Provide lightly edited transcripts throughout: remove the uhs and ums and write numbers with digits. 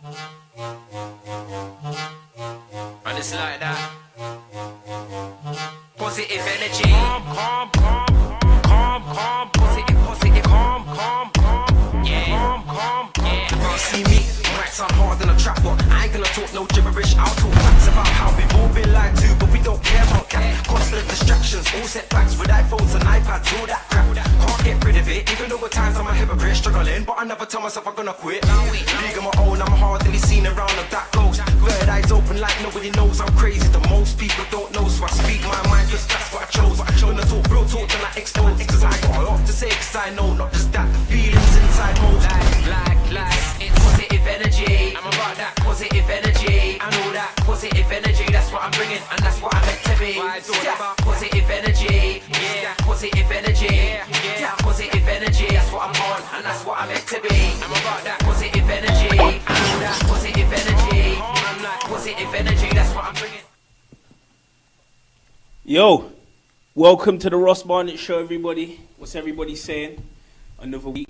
And it's like that. Positive energy. Calm, positive, calm. Yeah. You can't see me. Might sound hard in a trap, but I ain't gonna talk no gibberish. I'll talk facts about how we've all been lied to, but we don't care about that. Constant distractions, all setbacks with iPhones and iPads, all that crap. Can't get rid of it, even though at times I'm a hypocrite, struggling, but I never tell myself I'm gonna quit. League of my own, I'm hardly seen around of that goes. Third eyes open like nobody knows I'm crazy. The most people don't know, so I speak my mind, cause that's what I chose. When I talk real talk, then I expose, cause I got a lot to say, cause I know not just that, the feelings inside most. Like, it's positive energy. I'm about that positive energy. I know that positive energy, that's what I'm bringing, and that's what I'm meant to be. It's all about positive energy. Yeah, positive energy. Yeah, positive energy, that's what I'm on, and that's what I'm meant to be. I'm about that positive energy. I know that positive energy. I'm like positive energy, that's what I'm bringing. Yo, welcome to the Ross Barnett Show, everybody. What's everybody saying? Another week.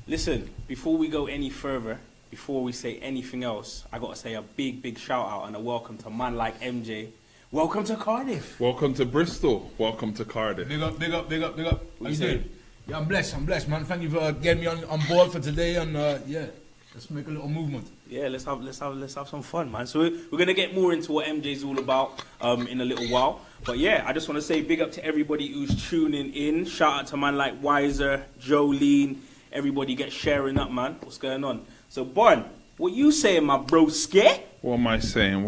Listen, before we go any further, before we say anything else, I got to say a big shout out and a welcome to man like MJ. Welcome to Cardiff. Welcome to Bristol. Welcome to Cardiff. Big up. What you saying? Yeah, I'm blessed, man. Thank you for getting me on board for today, and yeah, let's make a little movement. Yeah, let's have some fun, man. So we're gonna get more into what MJ's all about in a little while. But yeah, I just want to say big up to everybody who's tuning in. Shout out to man like Wiser, Jolene. Everybody get sharing up, man. What's going on? So, Bon, what you saying, my broski? What am I saying?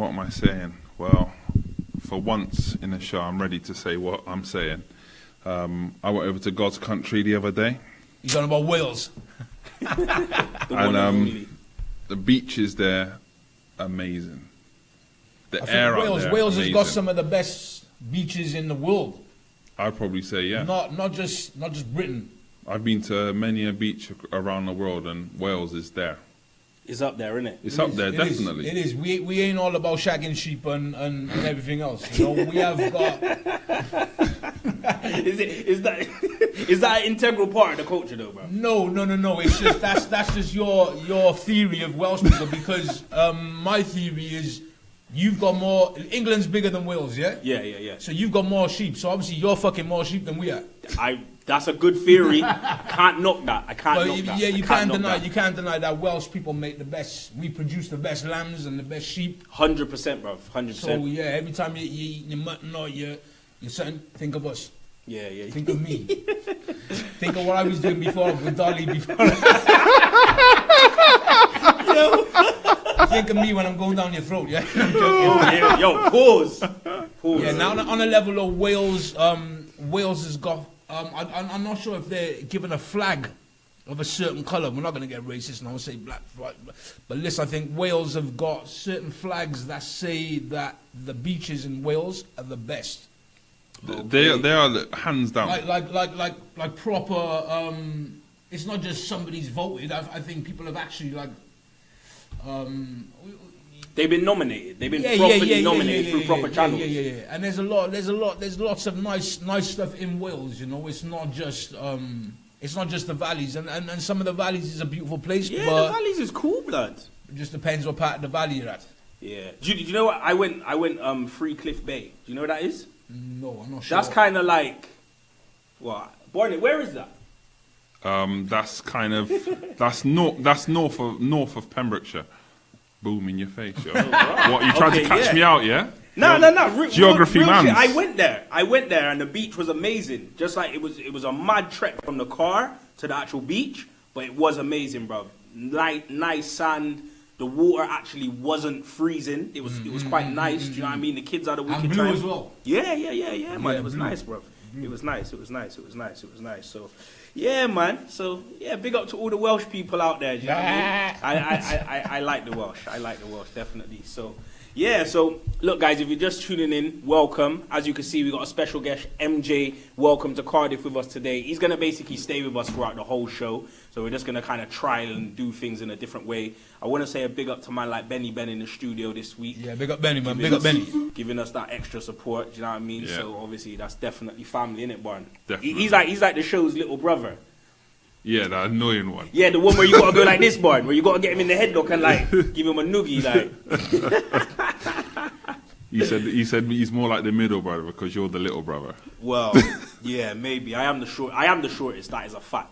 Well, for once in the show, I'm ready to say what I'm saying. I went over to God's country the other day. You talking about Wales? And the beaches there, amazing. The air out there, Wales amazing. has got some of the best beaches in the world. I'd probably say, yeah. Not just Britain. I've been to many a beach around the world, and Wales is there. It's up there, isn't it? It's up there, definitely. It is. We ain't all about shagging sheep and everything else. You know, we have got. Is that an integral part of the culture, though, bro? No. It's just that's just your theory of Welsh people, because my theory is you've got more. England's bigger than Wales, yeah. Yeah. So you've got more sheep. So obviously you're fucking more sheep than we are. That's a good theory. Can't knock that. I can't knock that. Yeah, you can't deny that Welsh people make the best. We produce the best lambs and the best sheep. 100%, bro. 100%. So yeah, every time you eat your mutton or your something, think of us. Yeah. Think of me. Think of what I was doing before with Dolly before. Think of me when I'm going down your throat. Yeah. Yo, pause. Yeah. Now on a level of Wales, Wales has got. I'm not sure if they're given a flag of a certain colour. We're not going to get racist and I will say black, white, but listen, I think Wales have got certain flags that say that the beaches in Wales are the best. They are hands down. Like proper. It's not just somebody's voted. I think people have actually They've been nominated. They've been properly nominated through proper channels. Yeah. And there's lots of nice stuff in Wales. You know, it's not just the valleys, and some of the valleys is a beautiful place. Yeah, but the valleys is cool, blood. It just depends what part of the valley you're at. Yeah. Do you know what? I went Free Cliff Bay. Do you know what that is? No, I'm not sure. That's kind of like what? Barnett, where is that? That's north of Pembrokeshire. Boom in your face, yo. What, you tried to catch me out, yeah? No. Geography man. I went there, and the beach was amazing. Just like it was a mad trek from the car to the actual beach, but it was amazing, bro. Nice sand. The water actually wasn't freezing. It was quite nice. Do you know what I mean? The kids had a wicked blue time as well. Yeah, man. It was blue. nice, bro. It was nice. So, yeah, man. So, yeah, big up to all the Welsh people out there. Do you know what I mean? I like the Welsh. Definitely. So, yeah. So, look, guys, if you're just tuning in, welcome. As you can see, we got a special guest, MJ. Welcome to Cardiff with us today. He's gonna basically stay with us throughout the whole show. So we're just gonna kind of try and do things in a different way. I want to say a big up to man like Benny Ben in the studio this week. Yeah, big up Benny, man. Big up Benny. Giving us that extra support. Do you know what I mean? Yeah. So obviously that's definitely family, innit, Barn? Definitely. He's like the show's little brother. Yeah, that annoying one. Yeah, the one where you gotta go like this, boy, where you gotta get him in the headlock and like give him a noogie, like. He said he's more like the middle brother because you're the little brother. Well, yeah, maybe I am the shortest. That is a fact.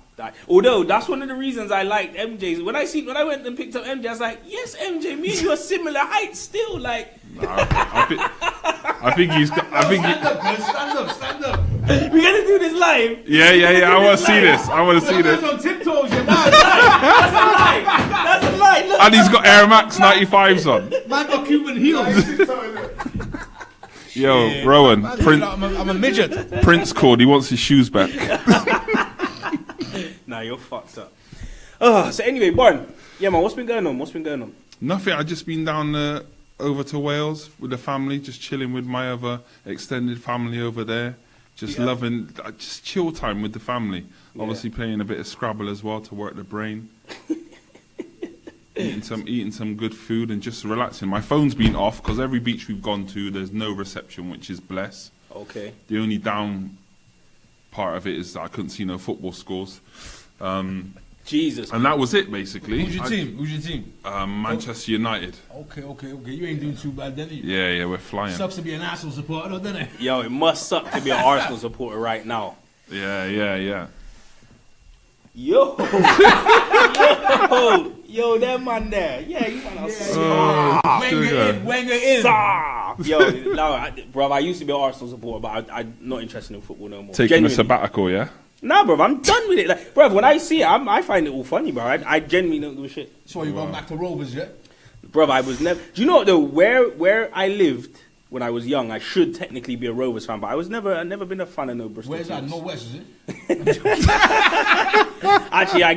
Although that's one of the reasons I liked MJ's. When I went and picked up MJ, I was like, yes, MJ, me and you are similar height still. Like, I think he's. Stand up. We're gonna do this live. Yeah. I want to see this. I want to see this. On tiptoes, you That's a lie. Look. And he's got Air Max 95s on. Man got Cuban heels. Yo, Rowan, I'm a midget. Prince called. He wants his shoes back. Nah, you're fucked up. So anyway, Barn. Yeah, man, what's been going on? Nothing. I just been down over to Wales with the family, just chilling with my other extended family over there. Just loving, just chill time with the family. Yeah. Obviously playing a bit of Scrabble as well to work the brain. eating some good food and just relaxing. My phone's been off because every beach we've gone to, there's no reception, which is bless. Okay. The only down part of it is that I couldn't see no football scores. Jesus. And that was it, basically. Who's your team? Manchester United. Okay. You ain't doing too bad, then, you? Yeah, we're flying. Sucks to be an Arsenal supporter, though, doesn't it? Yo, it must suck to be an Arsenal supporter right now. Yeah. Yo, that man there. Yeah, you man are Wenger in. Yo, no, bro, I used to be an Arsenal supporter, but I'm not interested in football no more. Taking a sabbatical, yeah? Nah, bro, I'm done with it. Like, bro, when I see it, I find it all funny, bro. I genuinely don't give a shit. So you going back to Rovers, yeah? Bro, I was never... Do you know what, though? Where I lived when I was young, I should technically be a Rovers fan, but I've never been a fan of no Bristol Where's teams. that? No West, is it? Actually, I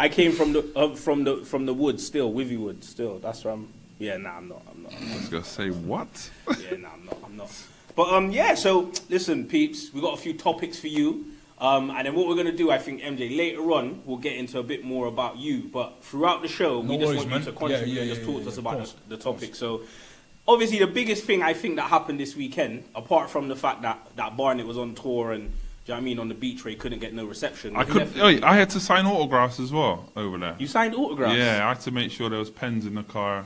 came from the woods still, Wivy Wood still. That's where I'm... Yeah, nah, I'm not. I was going to say, what? Yeah, nah, I'm not. But, yeah, so, listen, peeps, we got a few topics for you. And then what we're going to do, I think, MJ, later on, we'll get into a bit more about you. But throughout the show, we just want you to contribute and just talk to us about the topic. So, obviously, the biggest thing I think that happened this weekend, apart from the fact that Barnett was on tour and, do you know what I mean, on the beach where he couldn't get no reception. I had to sign autographs as well over there. You signed autographs? Yeah, I had to make sure there was pens in the car.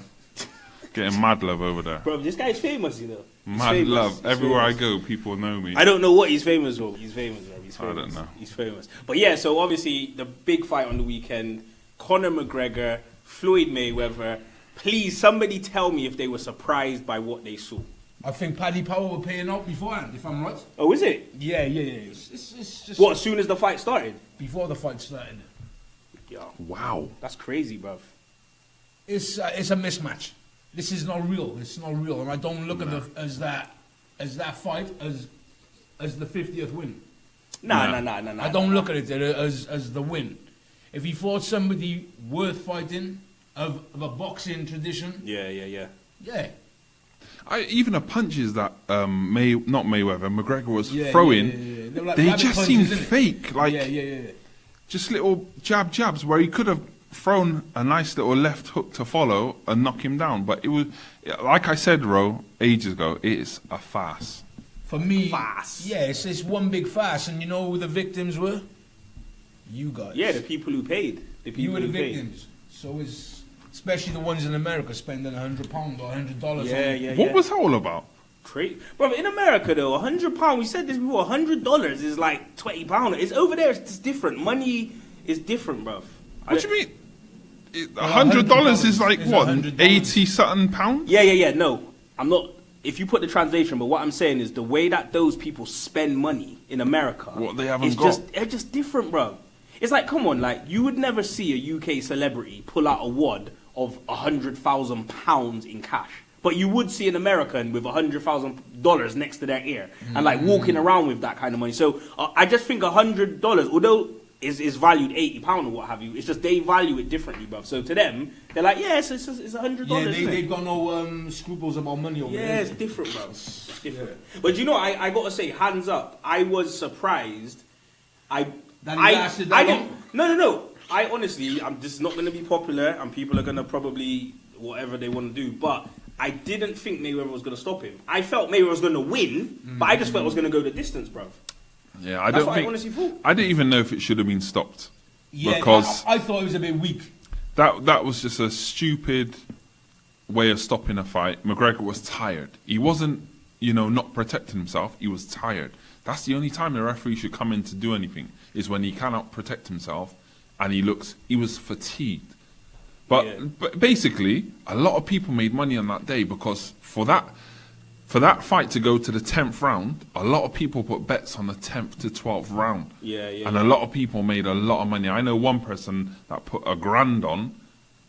Getting mad love over there. Bro, this guy's famous, you know. Mad love. Everywhere I go, people know me. I don't know what he's famous for. He's famous, bro. I don't know. He's famous. But yeah, so obviously the big fight on the weekend, Conor McGregor, Floyd Mayweather. Please, somebody tell me if they were surprised by what they saw. I think Paddy Power were paying out beforehand, if I'm right. Oh, is it? Yeah. It's just... What, as soon as the fight started? Before the fight started. Yo. Wow. That's crazy, bruv. It's a mismatch. This is not real. It's not real, and I don't look at it as that fight as the 50th win. Nah. I don't look at it as the win. If he fought somebody worth fighting of a boxing tradition, Yeah. Even the punches that McGregor was throwing, Like they rabbit just punches, seemed isn't it? fake. Like just little jabs where he could have thrown a nice little left hook to follow and knock him down. But it was, like I said, ages ago, it is a farce. For me, Farce. yeah, it's one big farce, and you know who the victims were? You guys. Yeah, the people who paid. You were the victims. So it's especially the ones in America spending £100 or $100. Yeah. What was that all about? Bro, in America though, £100, we said this before, $100 is like £20. It's over there, it's different. Money is different, bro. What do you mean? $100 is like what? $100. 80 something pounds? Yeah. No, I'm not. If you put the translation, but what I'm saying is the way that those people spend money in America, What they haven't got. they're just different, bro. It's like, come on, like you would never see a UK celebrity pull out a wad of £100,000 in cash, but you would see an American with $100,000 next to their ear and like walking around with that kind of money. So I just think $100, although is valued £80 or what have you, it's just they value it differently, bruv. So to them, they're like, yes, it's $100. Yeah, isn't it? they've got no scruples about money over there. Yeah, it's different, bro. It's different. But you know, I got to say, hands up, I was surprised. I didn't. No. I honestly, this is not going to be popular, and people are going to probably whatever they want to do. But I didn't think Mayweather was going to stop him. I felt Mayweather was going to win, but I just felt it was going to go the distance, bro. Yeah, I That's don't what think. I honestly thought. I didn't even know if it should have been stopped. Yeah, because I thought it was a bit weak. that was just a stupid way of stopping a fight. McGregor was tired. He wasn't, not protecting himself. He was tired. That's the only time the referee should come in to do anything, is when he cannot protect himself and he was fatigued. But basically, a lot of people made money on that day because for that fight to go to the 10th round, a lot of people put bets on the 10th to 12th round. And a lot of people made a lot of money. I know one person that put $1,000 on,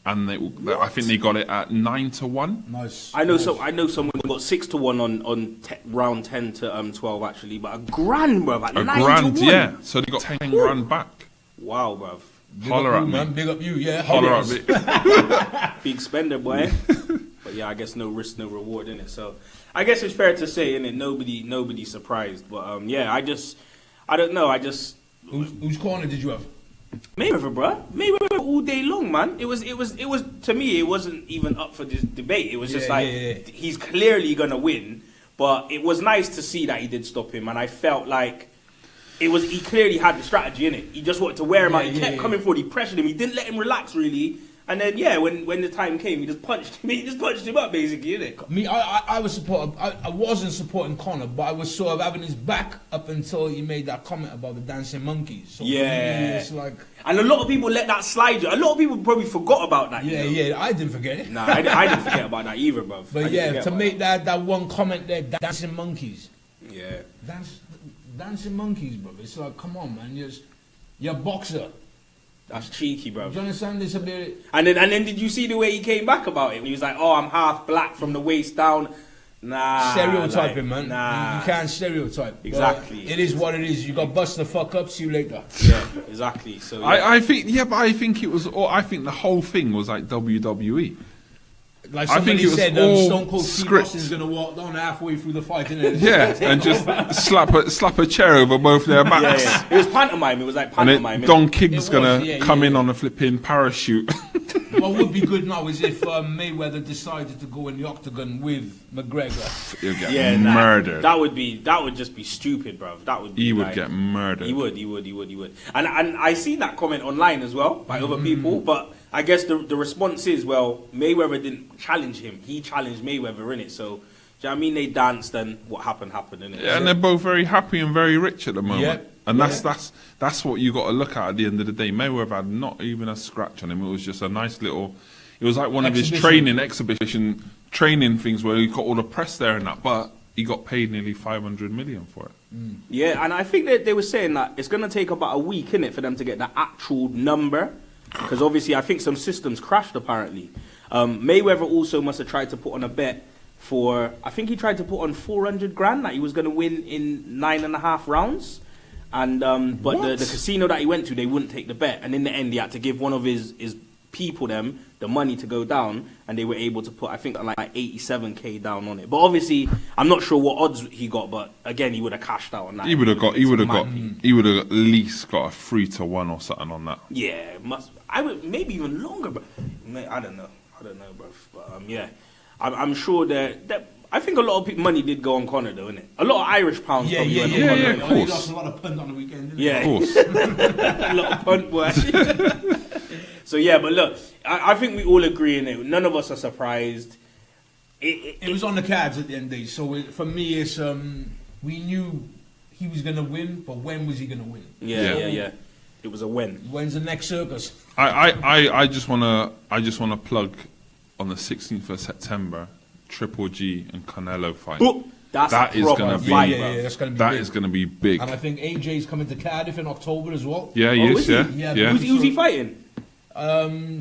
and I think they got it at 9-1. Nice. I know someone who got 6-1 on round 10 to 12 actually, but $1,000, bruv, at 9-1. Yeah. So they got 10 grand back. Wow, bruv. Holler at me, man. Big up you, yeah. Holler at me. Big spender, boy. But yeah, I guess no risk, no reward in it. So I guess it's fair to say, innit, nobody surprised. But yeah, I don't know. Whose corner did you have? Mayweather, bruh. Mayweather all day long, man. It was to me, it wasn't even up for this debate. It was just he's clearly gonna win. But it was nice to see that he did stop him, and I felt like he clearly had the strategy in it. He just wanted to wear him out. He kept coming forward. He pressured him. He didn't let him relax really. And then when the time came, he just punched him. He just punched him up basically, innit? Me, I wasn't supporting Conor, but I was sort of having his back up until he made that comment about the dancing monkeys. So yeah, for me, it's like, and a lot of people let that slide. A lot of people probably forgot about that. Yeah, I didn't forget it. Nah, I didn't forget about that either, bruv. But yeah, to make that one comment there, dancing monkeys. Yeah. Dancing monkeys, bro. It's like, come on, man. You're a boxer. That's cheeky, bro. Do you understand this a bit? And then did you see the way he came back about it? He was like, "Oh, I'm half black from the waist down." Nah, stereotyping, man. Nah, you can't stereotype. Exactly. It is what it is. You got bust the fuck up. See you later. Yeah, exactly. So yeah. I think it was. I think the whole thing was like WWE. Like somebody said, Stone Cold Steve Austin's script. going to walk down halfway through the fight, innit? Yeah, and just slap a chair over both their backs. Yeah. It was pantomime. It was like And pantomime. then Don King's gonna come in on a flipping parachute. What would be good now is if Mayweather decided to go in the octagon with McGregor. He'll get murdered. That would just be stupid, bruv. That would be He would get murdered. He would. And I seen that comment online as well by other people, but I guess the response is, well, Mayweather didn't challenge him. He challenged Mayweather in it. So, do you know what I mean? They danced, and what happened, innit? Yeah, and they're both very happy and very rich at the moment. Yep. And that's what you got to look at the end of the day. Mayweather had not even a scratch on him. It was just a nice little. It was like one of his exhibition training things where he got all the press there and that, but he got paid nearly 500 million for it. Yeah, and I think that they were saying that it's going to take about a week, innit, for them to get the actual number. Because obviously, I think some systems crashed, apparently. Mayweather also must have tried to put on a bet I think he tried to put on 400 grand that he was going to win in 9.5 rounds. And but the casino that he went to, they wouldn't take the bet. And in the end, he had to give one of his people the money to go down. And they were able to put, I think, like 87k down on it. But obviously, I'm not sure what odds he got. But again, he would have cashed out on that. He would have at least got a 3-1 or something on that. Yeah, maybe even longer, but I don't know, bro. But yeah, I'm sure that I think a lot of money did go on Conor, though, innit? A lot of Irish pounds probably went on Conor. Yeah, of course. He lost a lot of punt on the weekend, didn't he? Yeah, of course. A lot of punt, boy. So yeah, but look, I think we all agree in it. None of us are surprised. It was on the cards at the end of the day. So for me, it's we knew he was going to win, but when was he going to win? Yeah. It was a win. When's the next circus? I just wanna plug on the 16th of September, Triple G and Canelo fight. That is gonna be that's gonna be that big. is gonna be big. And I think AJ's coming to Cardiff in October as well. Yeah, he is. Yeah. Who's he fighting? I'm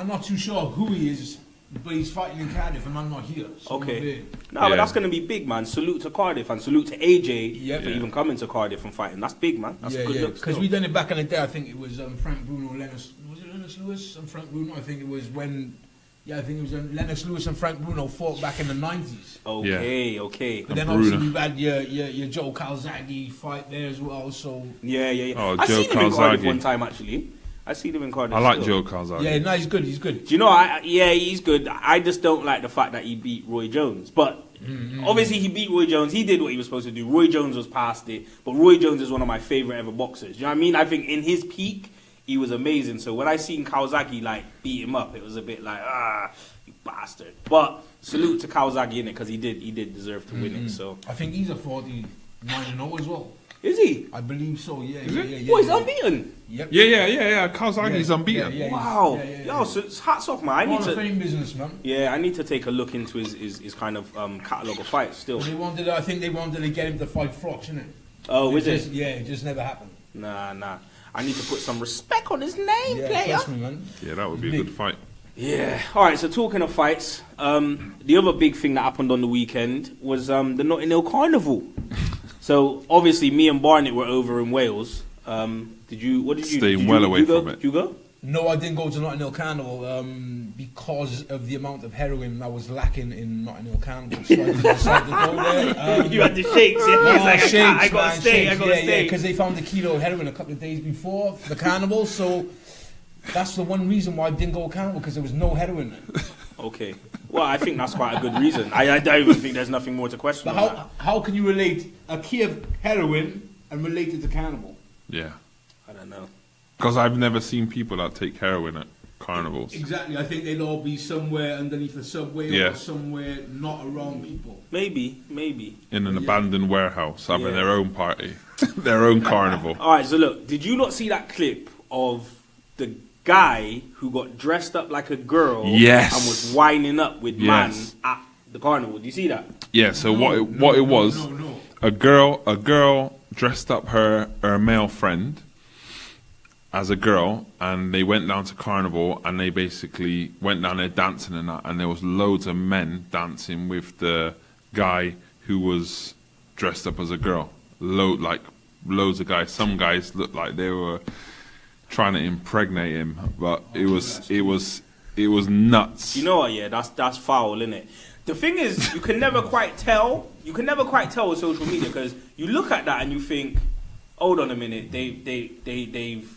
not too sure who he is, but he's fighting in Cardiff and I'm not here. So Okay. But that's going to be big, man. Salute to Cardiff and salute to AJ for even coming to Cardiff and fighting. That's big, man. That's a good look. Because we done it back in the day. I think it was Frank Bruno, Lennox. Was it Lennox Lewis and Frank Bruno? I think it was when. Yeah, I think it was Lennox Lewis and Frank Bruno fought back in the 90s. Okay. But then obviously you've had your Joe Calzaghe fight there as well. So yeah. Oh, I Joe seen him in Cardiff Calzaghe. one time actually. I seen him in Cardiff. I like still. Joe Calzaghe. yeah, no, he's good. He's good. Do you know? He's good. I just don't like the fact that he beat Roy Jones. But obviously he beat Roy Jones. He did what he was supposed to do. Roy Jones was past it. But Roy Jones is one of my favorite ever boxers. Do you know what I mean? I think in his peak, he was amazing. So when I seen Kawasaki like beat him up, it was a bit like, you bastard. But salute to Kawasaki in it because he did deserve to win it. So I think he's a 49-0 as well. is he? I believe so. Yeah. What, he's unbeaten? Yep. Yeah. Kawasaki's unbeaten. Wow. Yeah. Yo, so it's hats off, man. I need Hall of to. Fame business, man. Yeah, I need to take a look into his kind of catalogue of fights still. I think they wanted to get him to fight Fox, innit? Oh, is it? Yeah, it just never happened. Nah. I need to put some respect on his name, Yeah, player. trust me, man. Yeah, that would be a good fight. Yeah. All right. So talking of fights, the other big thing that happened on the weekend was the Notting Hill Carnival. So obviously, me and Barnett were over in Wales. Did you? Staying well away from it. Did you go? No, I didn't go to Notting Hill Carnival because of the amount of heroin that was lacking in Notting Hill Carnival. So I didn't decide to go there. You had the shakes. Yeah. He's like, Shakes, I gotta man, stay. shakes, I gotta stay. because they found a kilo of heroin a couple of days before the carnival. So that's the one reason why I didn't go to carnival, because there was no heroin. Okay. Well, I think that's quite a good reason. I don't even think there's nothing more to question. But how can you relate a key of heroin and relate it to carnival? Yeah. I don't know. Because I've never seen people that take heroin at carnivals. Exactly. I think they'll all be somewhere underneath the subway Yeah. or somewhere not around people. Maybe. In an abandoned warehouse, having Yeah. their own party. Their own carnival. All right. So look, did you not see that clip of the guy who got dressed up like a girl Yes. and was winding up with man Yes. at the carnival? Do you see that? Yeah, so what it was, No. a girl dressed up her male friend as a girl, and they went down to carnival, and they basically went down there dancing and that, and there was loads of men dancing with the guy who was dressed up as a girl. Loads of guys. Some guys looked like they were trying to impregnate him, but it was nuts. You know what? Yeah, that's foul, isn't it? The thing is, you can never quite tell. You can never quite tell with social media, because you look at that and you think, hold on a minute, they've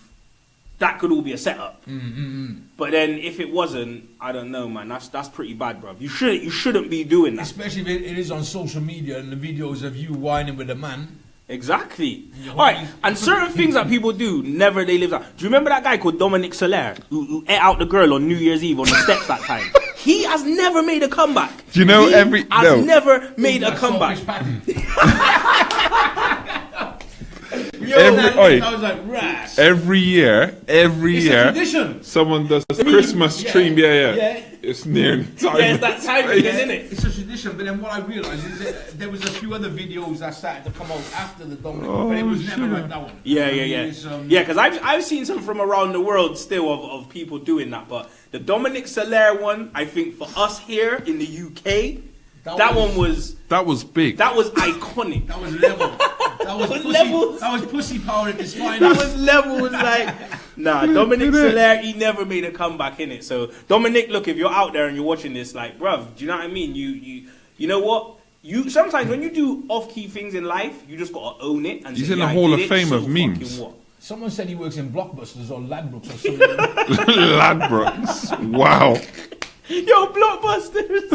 that could all be a setup. But then if it wasn't, I don't know, man. That's pretty bad, bro. You shouldn't be doing that. Especially if it is on social media and the videos of you whining with a man. Exactly. All right, and certain things that people do, never they live out. Do you remember that guy called Dominic Soler who ate out the girl on New Year's Eve on the steps that time? He has never made a comeback. Do you know never made a comeback. I was like, right. Every year, It's a tradition. someone does a Christmas tree. Yeah. It's near time. Yeah, it's that time again, isn't it? It's a tradition, but then what I realised is that there was a few other videos that started to come out after the Dominic, but it was never like that one. Yeah. It's, Yeah, because I've seen some from around the world still of people doing that, but the Dominic Soler one, I think for us here in the UK, that was big. That was iconic. That was level. That was pussy. levels. That was pussy power at its finest. That was levels like, nah, Dominic Soler, he never made a comeback in it. So Dominic, look, if you're out there and you're watching this, like, bruv, do you know what I mean? You know what? You sometimes when you do off-key things in life, you just gotta own it. And He's say, in the I Hall did of it, Fame so of memes. fucking what? Someone said he works in Blockbusters or Ladbrokes or something. Ladbrokes. Wow. Yo, Blockbusters.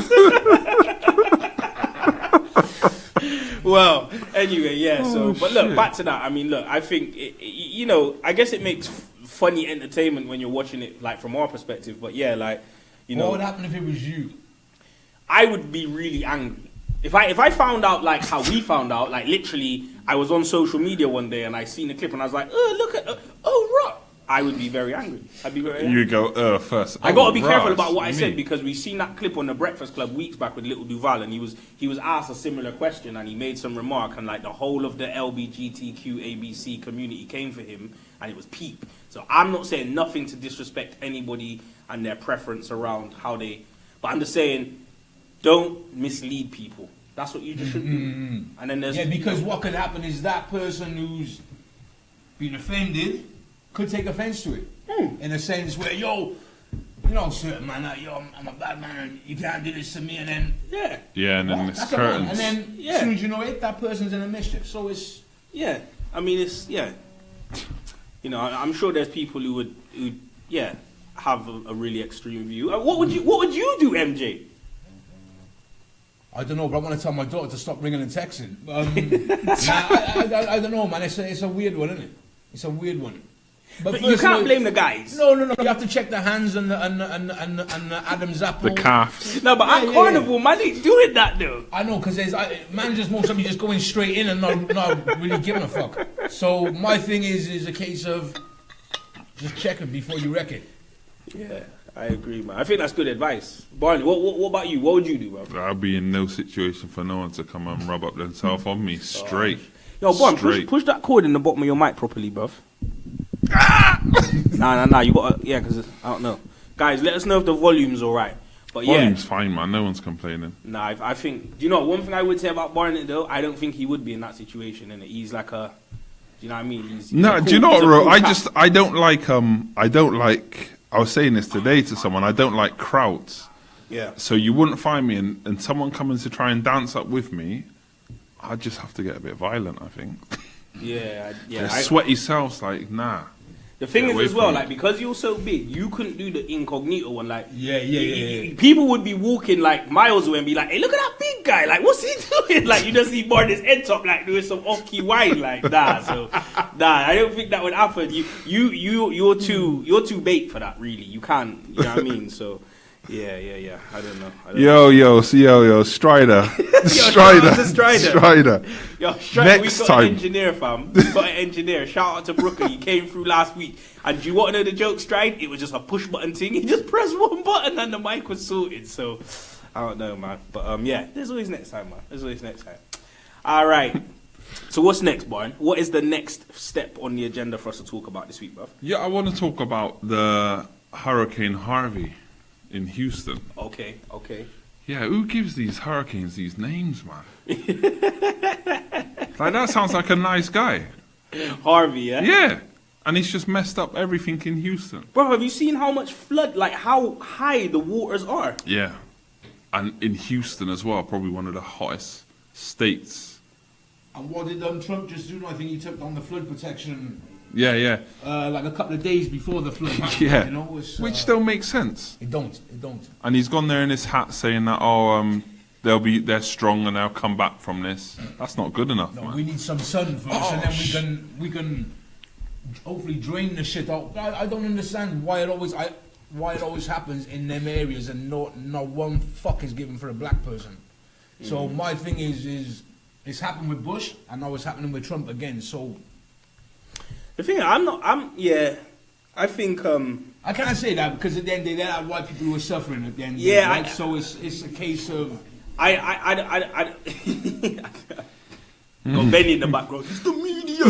Well, anyway, yeah. But look, back to that. I mean, look, I think I guess it makes funny entertainment when you're watching it, like from our perspective. But yeah, like, What would happen if it was you? I would be really angry if I found out like how we found out. Like literally, I was on social media one day and I seen a clip and I was like, look at right. I would be very angry. I'd be very angry. You go first. I got to be careful right, about what I said, me. because we've seen that clip on the Breakfast Club weeks back with Little Duval, and he was asked a similar question and he made some remark, and like the whole of the LBGTQ ABC community came for him, and it was peak. So I'm not saying nothing to disrespect anybody and their preference around how they, but I'm just saying don't mislead people. That's what you just should do. And then there's because what could happen is that person who's been offended could take offense to it, in a sense where, certain man, I'm a bad man and you can't do this to me, and then and then it's that's a man. curtains. And then as soon as you know it, that person's in a mischief. So it's I mean it's I'm sure there's people who would have a really extreme view. What would you do, MJ? I don't know, but I want to tell my daughter to stop ringing and texting. I don't know, man. It's a weird one, isn't it? It's a weird one. But you first of can't all- blame the guys. No. You have to check the hands and the Adam's apple. The calves. No, but at Carnival, man, ain't doing that though. I know, because man just wants somebody just going straight in and not really giving a fuck. So my thing is a case of just checking before you wreck it. Yeah, I agree, man. I think that's good advice. Barney, what about you? What would you do, bro? I'll be in no situation for no one to come and rub up themselves on me straight. Yo, Barney, Straight. push that cord in the bottom of your mic properly, bruv. Nah, you gotta, yeah, because I don't know. Guys, let us know if the volume's alright. But yeah, Volume's fine, man. No one's complaining. nah, I think, you know, one thing I would say about Barnett though, I don't think he would be in that situation, and he's like a, do you know what I mean? He's No, a cool, do you know he's what, a Ro? cool cat. I don't like, I was saying this today to someone, I don't like crowds. Yeah. So you wouldn't find me, and someone coming to try and dance up with me, I'd just have to get a bit violent, I think. Yeah. Their sweaty selves, like, nah. The thing Get is away as well, from me. like, because you're so big, you couldn't do the incognito one. Like, Yeah. people would be walking like miles away and be like, "Hey, look at that big guy! Like, what's he doing?" Like, you just see Barney's head top, like, doing some off-key wine, like, nah. So, I don't think that would happen. You're too bait for that, really. You can't. You know what I mean? So, yeah. I don't know. Yo, Strider. shout out to Strider. Yo, Strider, Next we got time. an engineer, fam. We got an engineer. Shout out to Brooker. He came through last week. And do you want to know the joke, Stride? It was just a push button thing. He just pressed one button and the mic was sorted. So, I don't know, man. But, yeah, there's always next time, man. There's always next time. All right. So, what's next, Barn? What is the next step on the agenda for us to talk about this week, bruv? Yeah, I want to talk about the Hurricane Harvey in Houston. Okay. Yeah, who gives these hurricanes these names, man? Like, that sounds like a nice guy. Harvey, yeah? Yeah. And he's just messed up everything in Houston. Bro, have you seen how much flood, like, how high the waters are? Yeah. And in Houston as well, probably one of the hottest states. And what did Trump just do? I think he took down the flood protection Yeah. like a couple of days before the flood happened. Yeah. You know, it's, Which don't make sense. It don't. And he's gone there in his hat saying that, they're strong and they'll come back from this. That's not good enough, No, man. we need some sun first, Oh, and then we can hopefully drain the shit out. I don't understand why it always happens in them areas and not one fuck is given for a black person. So my thing is it's happened with Bush and now it's happening with Trump again. So The thing, I think, I can't say that because at the end of the day, there are white people who are suffering at the end. Of the Yeah, day, right? I- So it's a case of I got Benny in the background. It's the media.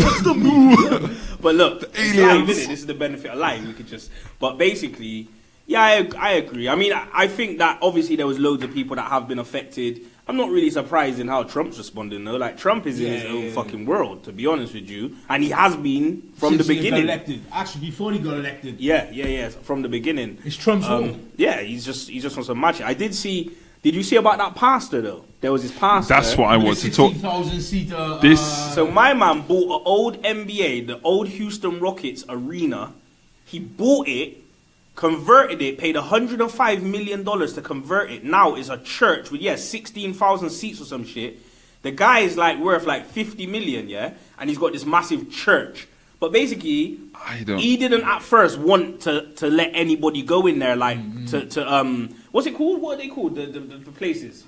But look, it's live, aliens. innit? This is the benefit of live. We could just, but basically, yeah, I agree. I mean, I think that obviously there was loads of people that have been affected. I'm not really surprised in how Trump's responding though. Like, Trump is in his own fucking world, to be honest with you, and he has been from since the he got beginning. elected. Actually, before he got elected, Yeah, from the beginning. it's Trump's home. Yeah, he's just on some magic. Did you see about that pastor though? There was his pastor. That's what I want to talk. 60,000 seater. This- So my man bought an old NBA, the old Houston Rockets arena. He bought it, converted it, paid $105 million to convert it. Now it's a church with 16,000 seats or some shit. The guy is like worth like 50 million, yeah, and he's got this massive church. But basically, he didn't at first want to let anybody go in there, like to what's it called? What are they called? The places.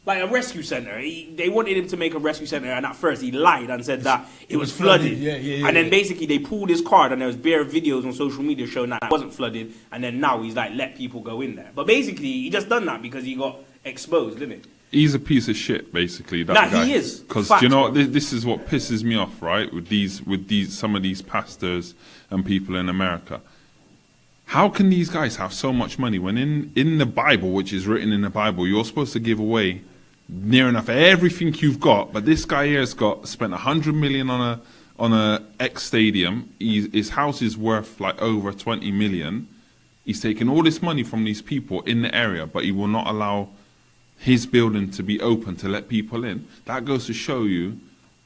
Like a rescue center. They wanted him to make a rescue center, and at first he lied and said that it was flooded. Yeah. And then basically they pulled his card, and there was bare videos on social media showing that it wasn't flooded. And then now he's like, let people go in there. But basically he just done that because he got exposed, didn't it? He's a piece of shit, basically. That Nah, guy. he is. Because Facts, you know bro. this is what pisses me off, right? With some of these pastors and people in America. How can these guys have so much money when in the Bible, which is written in the Bible, you're supposed to give away near enough everything you've got, but this guy here has spent $100 million on a X stadium. His house is worth like over 20 million. He's taking all this money from these people in the area, but he will not allow his building to be open to let people in. That goes to show you,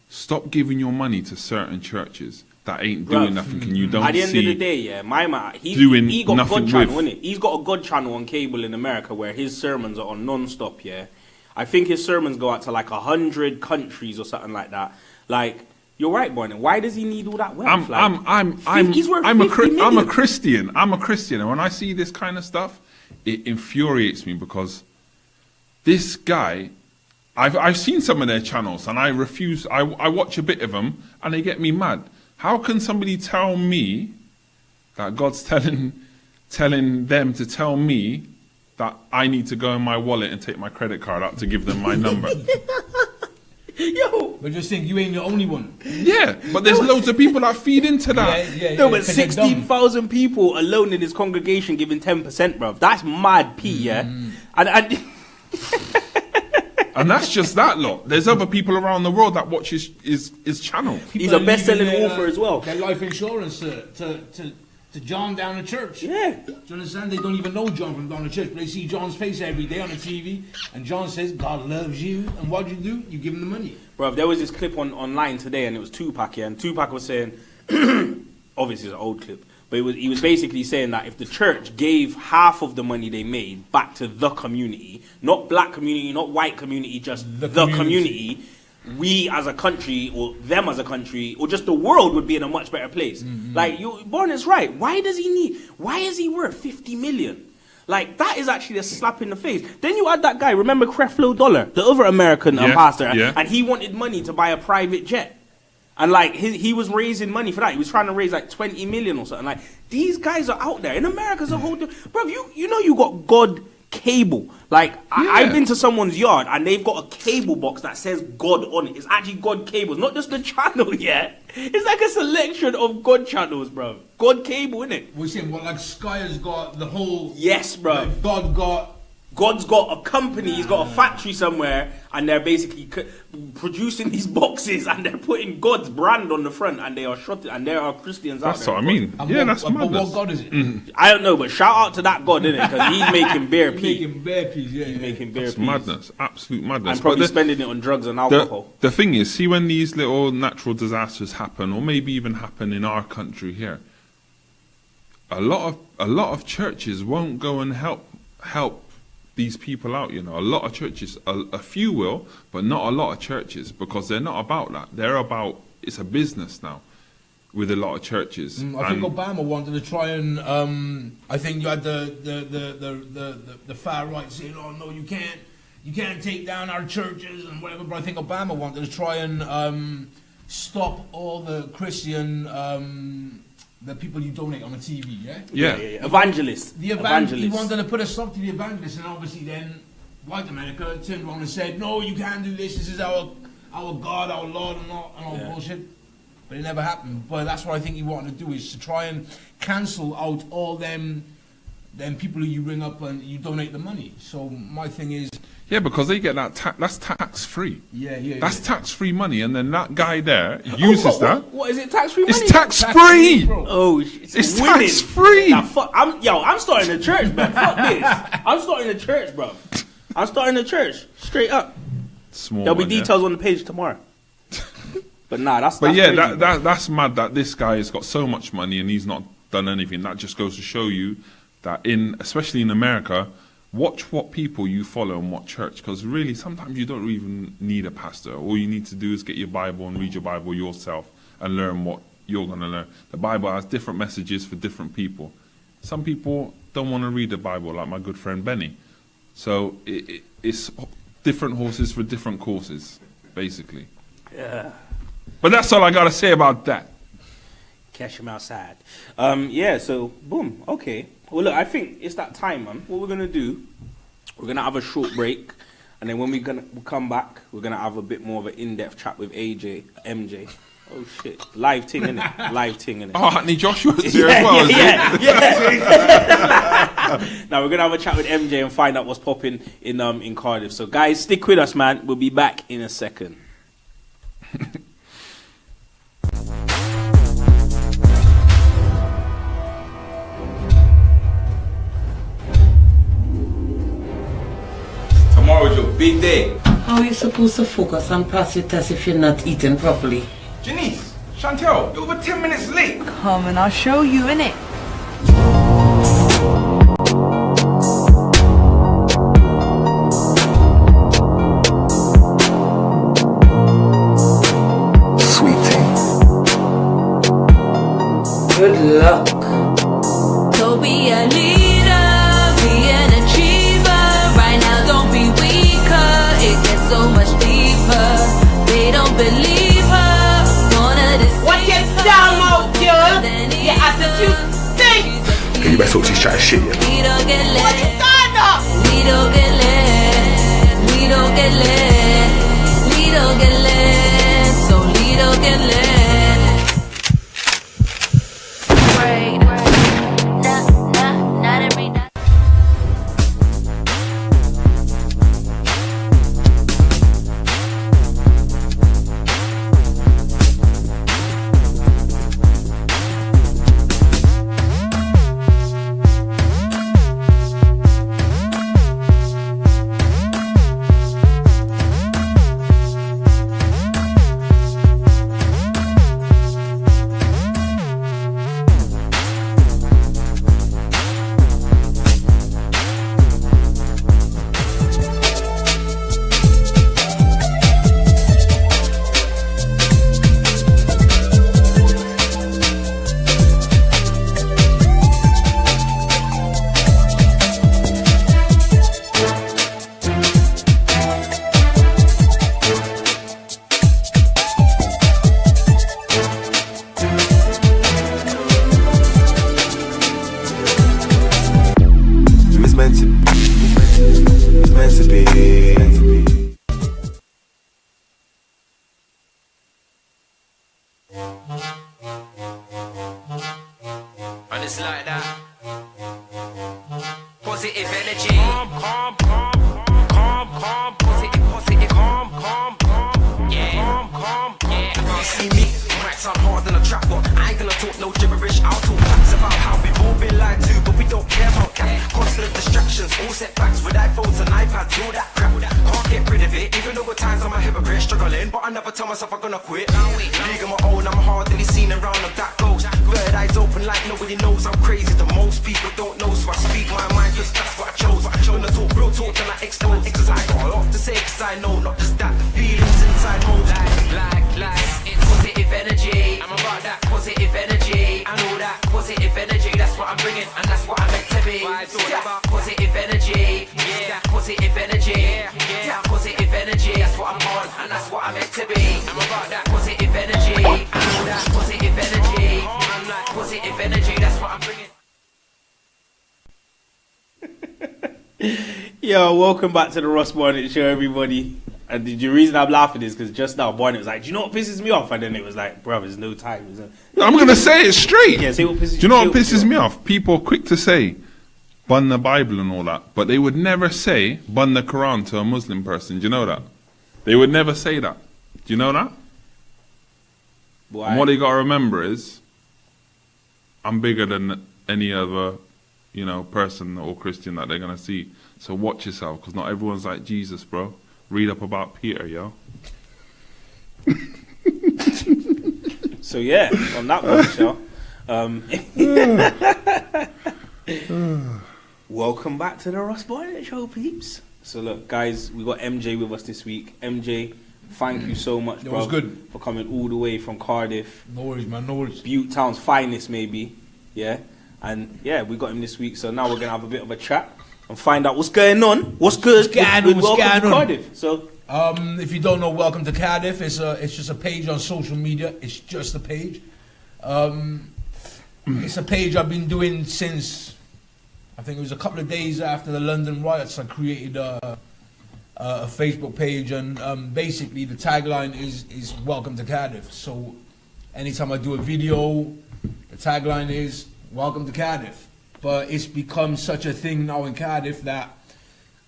stop giving your money to certain churches that ain't doing Bruv, nothing, and you don't At the end of the see. day, yeah, my man, doing he got nothing God channel, with. innit? He's got a God channel on cable in America where his sermons are on non-stop, yeah. I think his sermons go out to like 100 countries or something like that. Like, You're right, Barnett. Why does he need all that wealth? He's worth I'm a Christian. I'm a Christian, and when I see this kind of stuff, it infuriates me because this guy, I've seen some of their channels, and I refuse. I watch a bit of them, and they get me mad. How can somebody tell me that God's telling them to tell me that I need to go in my wallet and take my credit card out to give them my number? Yo, but just think, you ain't the only one. Yeah, but there's loads of people that feed into that. No, but 16,000 people alone in his congregation giving 10%, bruv. That's mad P, yeah? And and that's just that lot. There's other people around the world that watch his channel. He's a best-selling author as well. Their life insurance to John down the church. Yeah. Do you understand? They don't even know John from down the church, but they see John's face every day on the TV, and John says, God loves you, and what do? You give him the money. Bro, there was this clip online today, and it was Tupac, yeah, and Tupac was saying, obviously it's an old clip, but he was basically saying that if the church gave half of the money they made back to the community, not black community, not white community, just the community, we as a country, or them as a country, or just the world would be in a much better place. Like, Barnett's right. Why is he worth 50 million? Like, that is actually a slap in the face. Then you had that guy, remember Creflo Dollar, the other American pastor, and he wanted money to buy a private jet. And like, he was raising money for that. He was trying to raise like 20 million or something. Like, these guys are out there. In America's a whole... Bro, you know you got God cable. Like, I've been to someone's yard and they've got a cable box that says God on it. It's actually God cables, not just the channel yet. It's like a selection of God channels, bro. God cable, innit? We're saying, what, like Sky has got the whole... Yes, bro. Like God's got a company, he's got a factory somewhere, and they're basically producing these boxes, and they're putting God's brand on the front, and they are shotting, and there are Christians out there. That's what I mean. That's madness. But what God is it? I don't know, but shout out to that God, innit? Because he's making bare peas. He's making bare peas, yeah. He's making bare peas. Madness, absolute madness. And probably spending it on drugs and alcohol. The thing is, see, when these little natural disasters happen, or maybe even happen in our country here, a lot of churches won't go and help these people out, you know. A lot of churches, a few will, but not a lot of churches, because they're not about that. They're about, it's a business now with a lot of churches. I think Obama wanted to try and I think you had the far right saying, oh no, you can't take down our churches and whatever, but I think Obama wanted to try and stop all the Christian the people you donate on the TV, yeah. Evangelists. He wanted to put a stop to the evangelists, and obviously then white America turned around and said, no, you can't do this. This is our God, our Lord, and all bullshit. But it never happened. But that's what I think he wanted to do, is to try and cancel out all them people who you ring up and you donate the money. So my thing is... Yeah, because they get that that's tax-free. Yeah. That's tax-free money, and then that guy there uses that. What is it, tax-free money? It's tax-free! Oh, it's tax-free! I'm starting a church, man. Fuck this. I'm starting a church, bro. I'm starting a church. Straight up. There'll be details on the page tomorrow. But nah, that's crazy, that's mad that this guy has got so much money and he's not done anything. That just goes to show you that especially in America, watch what people you follow and what church, because really sometimes you don't even need a pastor. All you need to do is get your Bible and read your Bible yourself and learn what you're going to learn. The Bible has different messages for different people. Some people don't want to read the Bible, like my good friend Benny. So it's different horses for different courses, basically. Yeah. But that's all I got to say about that. Catch him outside. So boom. Okay. Well, look, I think it's that time, man. What we're gonna do, we're gonna have a short break, and then when we'll come back, we're gonna have a bit more of an in-depth chat with MJ. Oh shit, live ting, innit? Live ting, innit? Oh, Hackney Joshua's here as well. Yeah. Now we're gonna have a chat with MJ and find out what's popping in Cardiff. So guys, stick with us, man. We'll be back in a second. Tomorrow's your big day. How are you supposed to focus and pass your test if you're not eating properly? Janice, Chantel, you're over 10 minutes late. Come and I'll show you, innit? Sweet thing. talk to you, chat shit. Yeah? We don't get lit. We don't get lit. We don't get lit. We don't get lit. So we don't get lit. Right. Not every night. And it's like that. Positive energy. Calm, calm, calm, calm, calm. Positive, positive, calm, calm, calm. Yeah, calm, calm, yeah. You can't see me. Might sound hard than a trap, but I ain't gonna talk no gibberish. I'll talk facts about how we've all been lied to, but we don't care about that. Constant distractions, all setbacks with iPhones and iPads, all that crap. Can't get rid of it, even though at times I'm a hypocrite, struggling, but I never tell myself I'm gonna quit. League on my own, I'm hardly seen around of that goes. Third eyes open like nobody knows I'm crazy. The most people don't know, so I speak my mind, cause that's what I chose. When I talk real talk, then I expose. Cause I got a lot to say, cause I know not just that, the feelings inside holes. Like, it's positive energy. I'm about that positive energy. I know that positive energy, that's what I'm bringing, and that's what I'm meant to be. It's all about positive energy. Yeah, positive energy. Yeah, positive energy, that's what I'm on, and that's what I'm meant to be. I'm about that positive energy. I know that positive energy. I'm like positive energy, that's what I'm bringing. Yo, welcome back to the Ross Barnett Show, everybody. And the reason I'm laughing is because just now Barnett was like, do you know what pisses me off? And then it was like, bro, there's no time. I'm going to say it straight. Yeah, say what pisses Do you know what pisses me off? People are quick to say, bun the Bible and all that, but they would never say, bun the Quran to a Muslim person. Do you know that? They would never say that. Do you know that? Boy, and what they got to remember is, I'm bigger than any other, person or Christian that they're going to see. So watch yourself, because not everyone's like Jesus, bro. Read up about Peter, yo. So yeah, on that one, welcome back to the Ross Barnett Show, peeps. So look, guys, we got MJ with us this week. MJ, thank you so much, bro, for coming all the way from Cardiff. No worries, man, no worries. Butte Town's finest, maybe. Yeah, and yeah, we got him this week. So now we're gonna have a bit of a chat and find out what's going on. What's good? Welcome to Cardiff. So, if you don't know, welcome to Cardiff. It's just a page on social media. It's just a page. It's a page I've been doing since, I think it was a couple of days after the London riots. I created a Facebook page, and basically the tagline is welcome to Cardiff. So anytime I do a video, the tagline is welcome to Cardiff. But it's become such a thing now in Cardiff that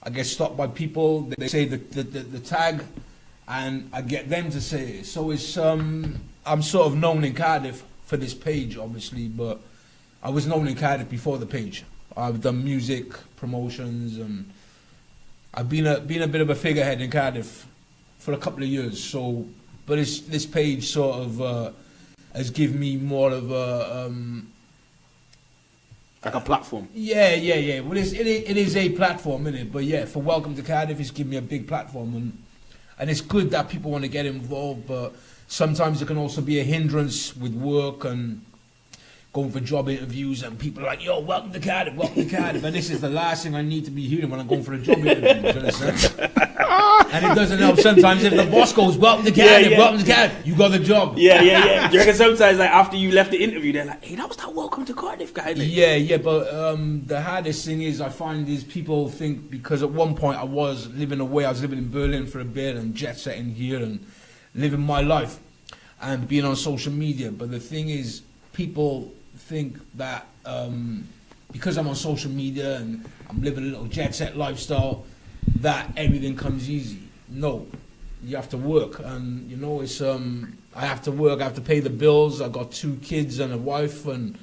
I get stopped by people. They say the tag, and I get them to say it. So it's I'm sort of known in Cardiff for this page, obviously, but I was known in Cardiff before the page. I've done music promotions, and I've been a bit of a figurehead in Cardiff for a couple of years. So, but this page sort of has given me more of a like a platform. Yeah. Well, it is a platform, isn't it? But yeah, for Welcome to Cardiff, it's given me a big platform, and it's good that people want to get involved. But sometimes it can also be a hindrance with work, and going for job interviews, and people are like, "Yo, welcome to Cardiff, welcome to Cardiff." And this is the last thing I need to be hearing when I'm going for a job interview. Do you understand? And it doesn't help sometimes if the boss goes, "Welcome to Cardiff, welcome to Cardiff," you got the job. Yeah. Do you reckon sometimes, like, after you left the interview, they're like, "Hey, that was that welcome to Cardiff guy." Like. Yeah, but the hardest thing is I find is people think, because at one point I was living away, I was living in Berlin for a bit and jet setting here and living my life and being on social media. But the thing is, people think that because I'm on social media and I'm living a little jet set lifestyle, that everything comes easy. No, you have to work, and you know it's I have to work. I have to pay the bills. I've got 2 kids and a wife, and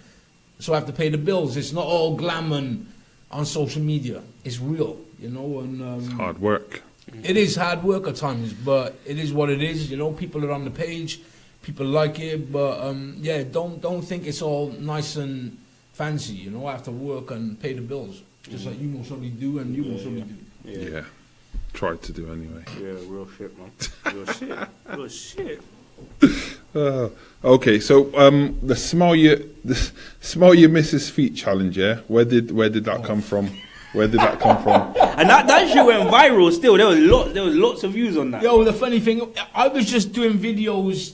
so I have to pay the bills. It's not all glam and on social media. It's real, you know. And It's hard work. it is hard work at times, but it is what it is. You know, people are on the page, people like it, but yeah, don't think it's all nice and fancy. You know, I have to work and pay the bills, just like you most probably do, and you most probably do. Yeah. Tried to do anyway. Yeah, real shit, man. Real shit. Okay, so the smell your missus feet challenge, yeah? Where did that come from? Where did that come from? And that shit went viral. Still, there was lots of views on that. Yo, the funny thing, I was just doing videos.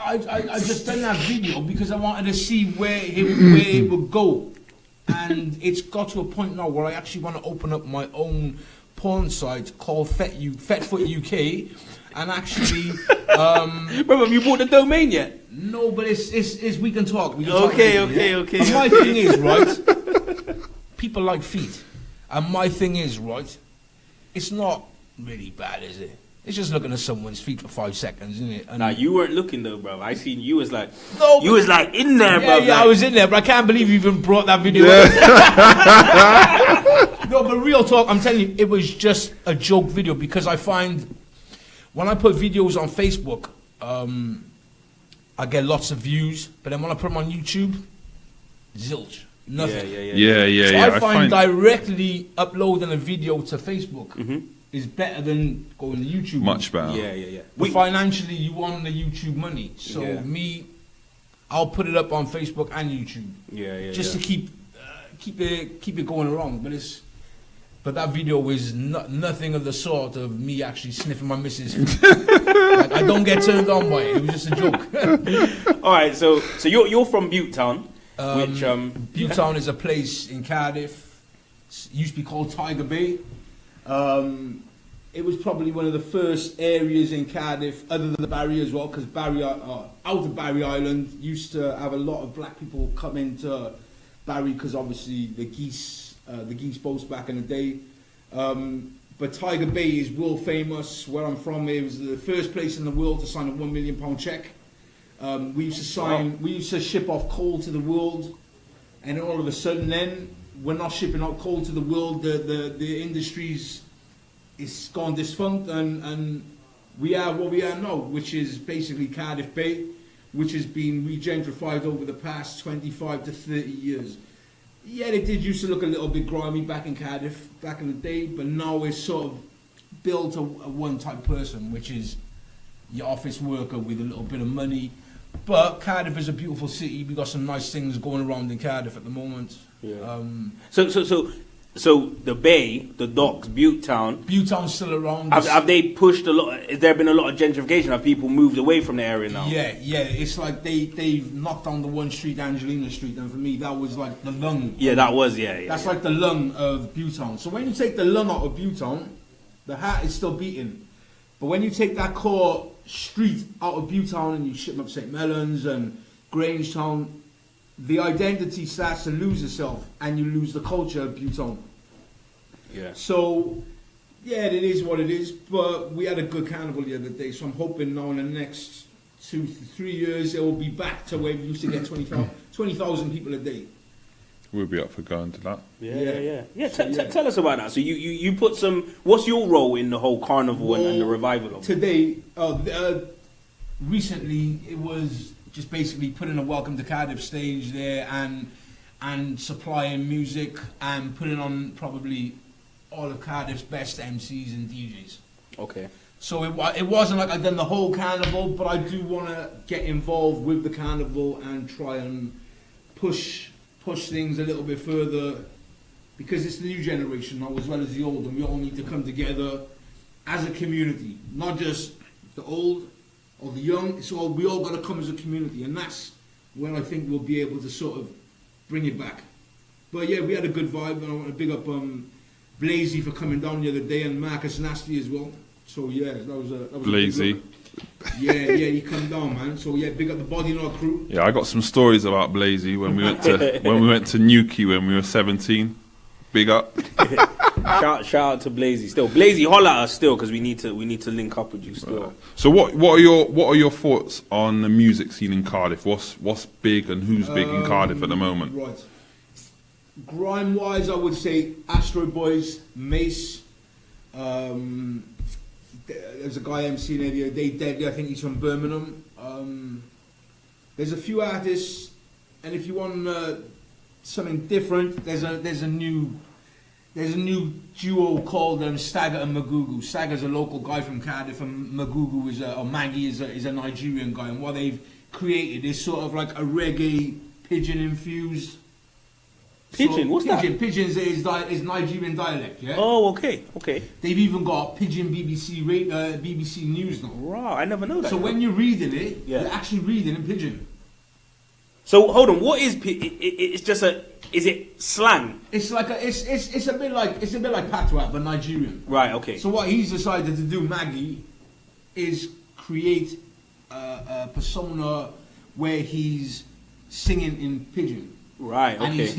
I just done that video because I wanted to see where it would go, and it's got to a point now where I actually want to open up my own porn site called Fetfoot UK, and actually, Brother, have you bought the domain yet? no, but it's we can talk. We can Okay. But my thing is, right, people like feet, and my thing is, right, it's not really bad, is it? It's just looking at someone's feet for 5 seconds, isn't it? And Nah, you weren't looking though, bro. I seen you was like, No, you was like in there, bro. yeah, I was in there, but I can't believe you even brought that video up. No, but real talk, I'm telling you, it was just a joke video, because I find when I put videos on Facebook, I get lots of views, but then when I put them on YouTube, zilch, nothing. Yeah. So I find directly uploading a video to Facebook is better than going to YouTube. Much better. Yeah. But financially, you want the YouTube money. So I'll put it up on Facebook and YouTube. Just to keep it going along. But that video was nothing of the sort of me actually sniffing my missus. Like, I don't get turned on by it. It was just a joke. All right, so you're from Butetown, which Butetown is a place in Cardiff. It used to be called Tiger Bay. It was probably one of the first areas in Cardiff, other than the Barry as well, because out of Barry Island used to have a lot of black people come into Barry, because obviously the geese boats back in the day. But Tiger Bay is world famous. Where I'm from, it was the first place in the world to sign a £1 million check. We used to ship off coal to the world, and all of a sudden, then we're not shipping out coal to the world. The industries is gone defunct, and we are what we are now, which is basically Cardiff Bay, which has been regentrified over the past 25 to 30 years. Yeah, it did used to look a little bit grimy back in Cardiff back in the day, but now it's sort of built a one type person, which is your office worker with a little bit of money. But Cardiff is a beautiful city. We got some nice things going around in Cardiff at the moment. Yeah. So the Bay, the docks, Butetown's still around. Have they pushed a lot? Has there been a lot of gentrification? Have people moved away from the area now? Yeah. It's like they've knocked down the one street, Angelina Street, and for me that was like the lung. Yeah, that was That's like the lung of Butetown. So when you take the lung out of Butetown, the heart is still beating. But when you take that core street out of Butetown and you ship up St. Mellons and Grangetown, the identity starts to lose itself, and you lose the culture of Butetown. Yeah. So, yeah, it is what it is. But we had a good carnival the other day, so I'm hoping now in the next 2 to 3 years it will be back to where we used to get 20,000 people a day. We'll be up for going to that. Yeah. Tell us about that. So you put some. What's your role in the whole carnival and the revival of it? Today, recently, it was just basically putting a Welcome to Cardiff stage there and supplying music and putting on probably all of Cardiff's best MCs and DJs. Okay. So it wasn't like I'd done the whole carnival, but I do want to get involved with the carnival and try and push things a little bit further, because it's the new generation now as well as the old, and we all need to come together as a community, not just the old or the young. We all got to come as a community, and that's when I think we'll be able to sort of bring it back. But yeah, we had a good vibe, and I want to big up Blazy for coming down the other day, and Marcus Nasty as well. So yeah, that was Blazy. Yeah, he come down, man. So yeah, big up the Body Knot crew. Yeah, I got some stories about Blazy when we went to Newquay when we were 17. Big up. Shout out to Blazy still. Blazy, holla at us still, because we need to link up with you still. So what are your thoughts on the music scene in Cardiff? What's big and who's big in Cardiff at the moment? Right. Grime wise, I would say Astro Boys, Mace. There's a guy MCing there the other day, Deadly. I think he's from Birmingham. There's a few artists, and if you want something different, there's a new duo called Stagger and Magugu. Stagger's a local guy from Cardiff, and Magugu or Maggie is a Nigerian guy. And what they've created is sort of like a reggae pidgin infused. Pidgin? What's that? Pidgin is Nigerian dialect, yeah? Oh, okay. They've even got Pidgin BBC News now. Wow, I never know that. So when you're reading it, you're actually reading in Pidgin. So hold on, what is it's just is it slang? It's like it's a bit like patois but Nigerian. Right, okay. So what he's decided to do, Maggie, is create a persona where he's singing in Pidgin. Right, okay. And he's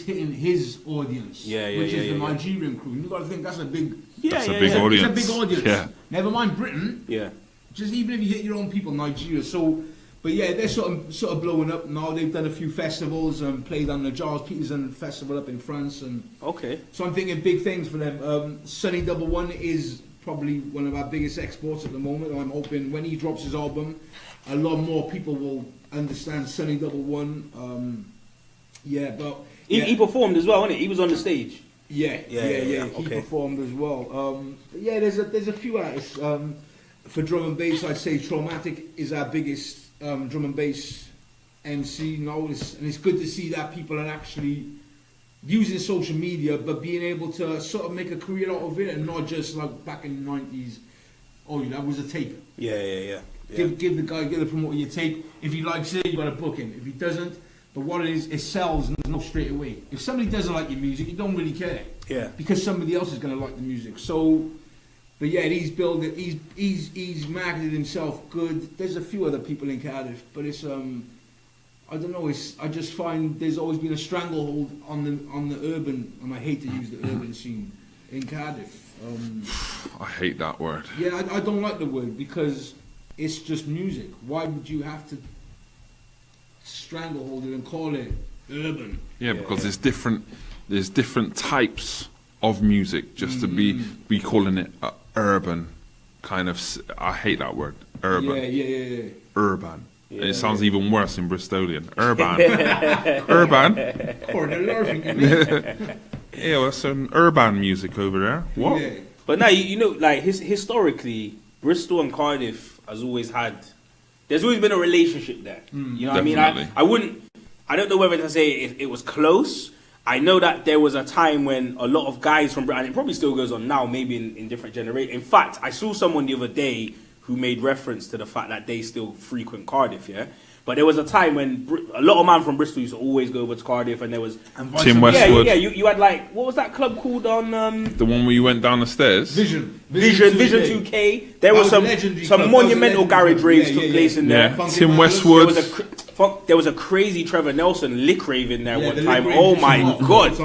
hitting his audience, which is the Nigerian crew. You've got to think that's a big audience. It's a big audience. Yeah. Never mind Britain. Yeah. Just even if you hit your own people, Nigeria. So, but yeah, they're sort of blowing up now. They've done a few festivals and played on the Charles Peterson Festival up in France. And okay. So I'm thinking big things for them. Sunny Double One is probably one of our biggest exports at the moment. I'm hoping when he drops his album, a lot more people will understand Sunny Double One. He performed as well, wasn't it? He was on the stage. Yeah. He okay. performed as well. There's a few artists. For drum and bass, I'd say Traumatic is our biggest drum and bass MC now, and it's good to see that people are actually using social media, but being able to sort of make a career out of it, and not just like back in the 90s. Oh, that was a tape. Yeah. Give the promoter your tape. If he likes it, you got to book him. If he doesn't, but what it is, it sells and there's no straight away. If somebody doesn't like your music, you don't really care. Yeah. Because somebody else is going to like the music. So, but yeah, he's marketed himself good. There's a few other people in Cardiff, but it's I don't know. I just find there's always been a stranglehold on the urban, and I hate to use the urban scene in Cardiff. I hate that word. Yeah, I don't like the word because it's just music. Why would you have to stranglehold it and call it urban? Yeah, because there's different types of music. Just to be calling it urban, kind of. I hate that word. Urban. Yeah. Urban. Yeah, and it sounds even worse in Bristolian. Urban. Urban. Yeah, well, some urban music over there. What? Yeah. But now, like historically, Bristol and Cardiff has always had. There's always been a relationship there. You know what I mean? I don't know whether to say it was close. I know that there was a time when a lot of guys from Britain, and it probably still goes on now, maybe in different generations. In fact, I saw someone the other day who made reference to the fact that they still frequent Cardiff, yeah? But there was a time when a lot of man from Bristol used to always go over to Cardiff, and there was... Tim Westwood. Yeah, you had like... What was that club called on... The one where you went down the stairs? Vision 2K. There was some monumental garage raves took place in there. Yeah. Tim Westwood. There was a crazy Trevor Nelson lick rave in there one time. Oh my God.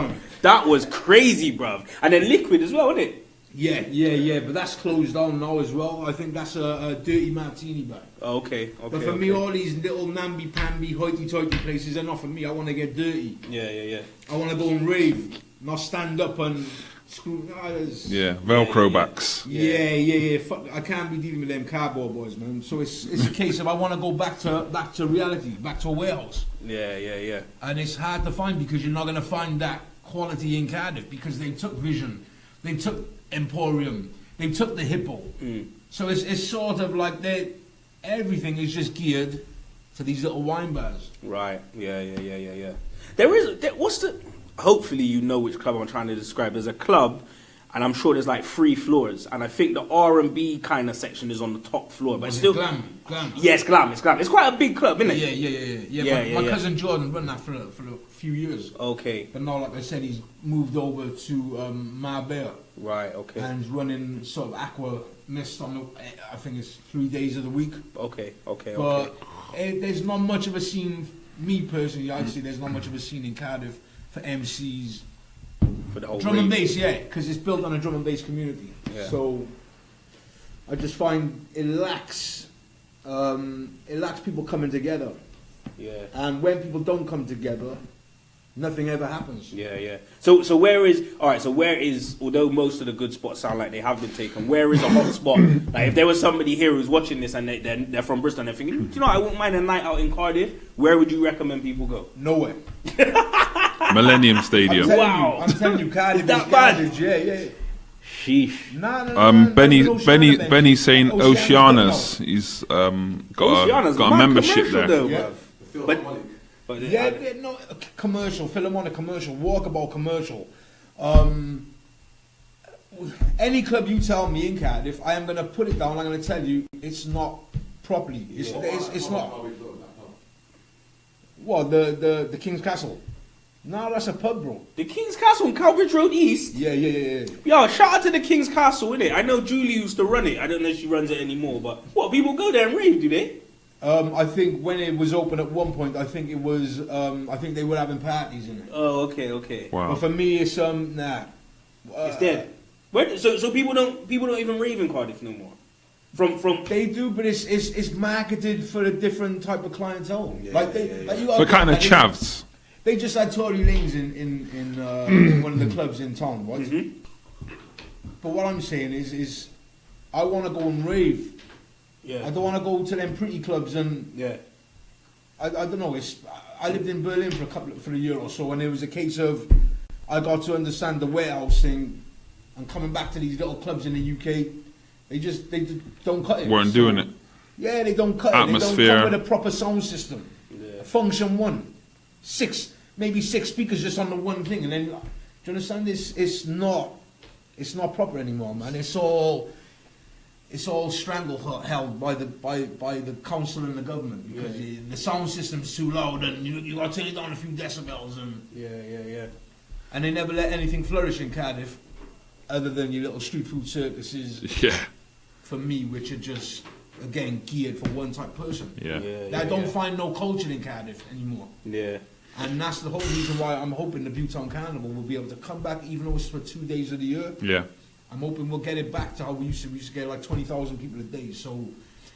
That was crazy, bruv. And then Liquid as well, wasn't it? Yeah, but that's closed down now as well. I think that's a dirty martini bar. Okay. But for me, all these little namby-pamby, hoity-toity places are not for me. I want to get dirty. Yeah. I want to go and rave, not stand up and screw... Velcro backs. Yeah. Fuck, I can't be dealing with them cardboard boys, man. So it's a case of I want to go back to reality, back to a warehouse. Yeah. And it's hard to find because you're not going to find that quality in Cardiff because they took Vision, they took Emporium, they took the Hippo. So it's sort of like everything is just geared to these little wine bars. Right. Yeah. What's the? Hopefully, you know which club I'm trying to describe. There's a club, and I'm sure there's like 3 floors, and I think the R&B kind of section is on the top floor, but it's still Glam. Yes, Glam. It's quite a big club, isn't it? Yeah. My cousin Jordan run that for a few years. Okay. But now, like I said, he's moved over to Marbella. Right. Okay. And he's running sort of aqua mist on the, I think it's 3 days of the week. Okay. But there's not much of a scene. Me personally, I'd say there's not much of a scene in Cardiff for MCs. For the whole drum and bass, because it's built on a drum and bass community. Yeah. So I just find it lacks people coming together. Yeah. And when people don't come together, nothing ever happens. Yeah. So where is although most of the good spots sound like they have been taken, where is a hot spot? Like if there was somebody here who's watching this and they're from Bristol and they're thinking, do you know, I wouldn't mind a night out in Cardiff. Where would you recommend people go? Nowhere. Millennium Stadium. I'm telling you, Cardiff is that Cardiff. Yeah. Sheesh. No, Benny's saying Oceanus. He's got a membership there. Though, Yeah. But no, commercial, Philharmonic commercial, walkabout commercial. Any club you tell me in Cardiff, I am going to put it down. I'm going to tell you it's not properly. It's not. What, the King's Castle? No, that's a pub, bro. The King's Castle on Cowbridge Road East. Yeah. Yo, shout out to the King's Castle, innit? I know Julie used to run it. I don't know if she runs it anymore, but what, people go there and rave, do they? I think when it was open at one point, I think it was. I think they were having parties in it. Oh, okay. Wow. But for me, it's nah. It's dead. So people don't even rave in Cardiff no more. From They do, but it's marketed for a different type of clientele. For kind of chavs. They just had Tory Lanez in one of the clubs in town, right? Mm-hmm. But what I'm saying is I want to go and rave. Yeah. I don't want to go to them pretty clubs and I don't know. I lived in Berlin for a year or so, and it was a case of I got to understand the warehouse thing, and coming back to these little clubs in the UK, they don't cut it. Weren't doing it. Yeah, they don't cut Atmosphere. it. They don't come with a proper sound system. Yeah. Function 1, 6 speakers just on the one thing, and then do you understand? It's not proper anymore, man. It's all held by the council and the government because the sound system's too loud and you got to take it down a few decibels and and they never let anything flourish in Cardiff other than your little street food circuses. Yeah. For me, which are just again geared for one type of person. Yeah. I don't find no culture in Cardiff anymore. Yeah. And that's the whole reason why I'm hoping the Buttown Carnival will be able to come back, even though it's for 2 days of the year. Yeah. I'm hoping we'll get it back to how we used to get like 20,000 people a day. So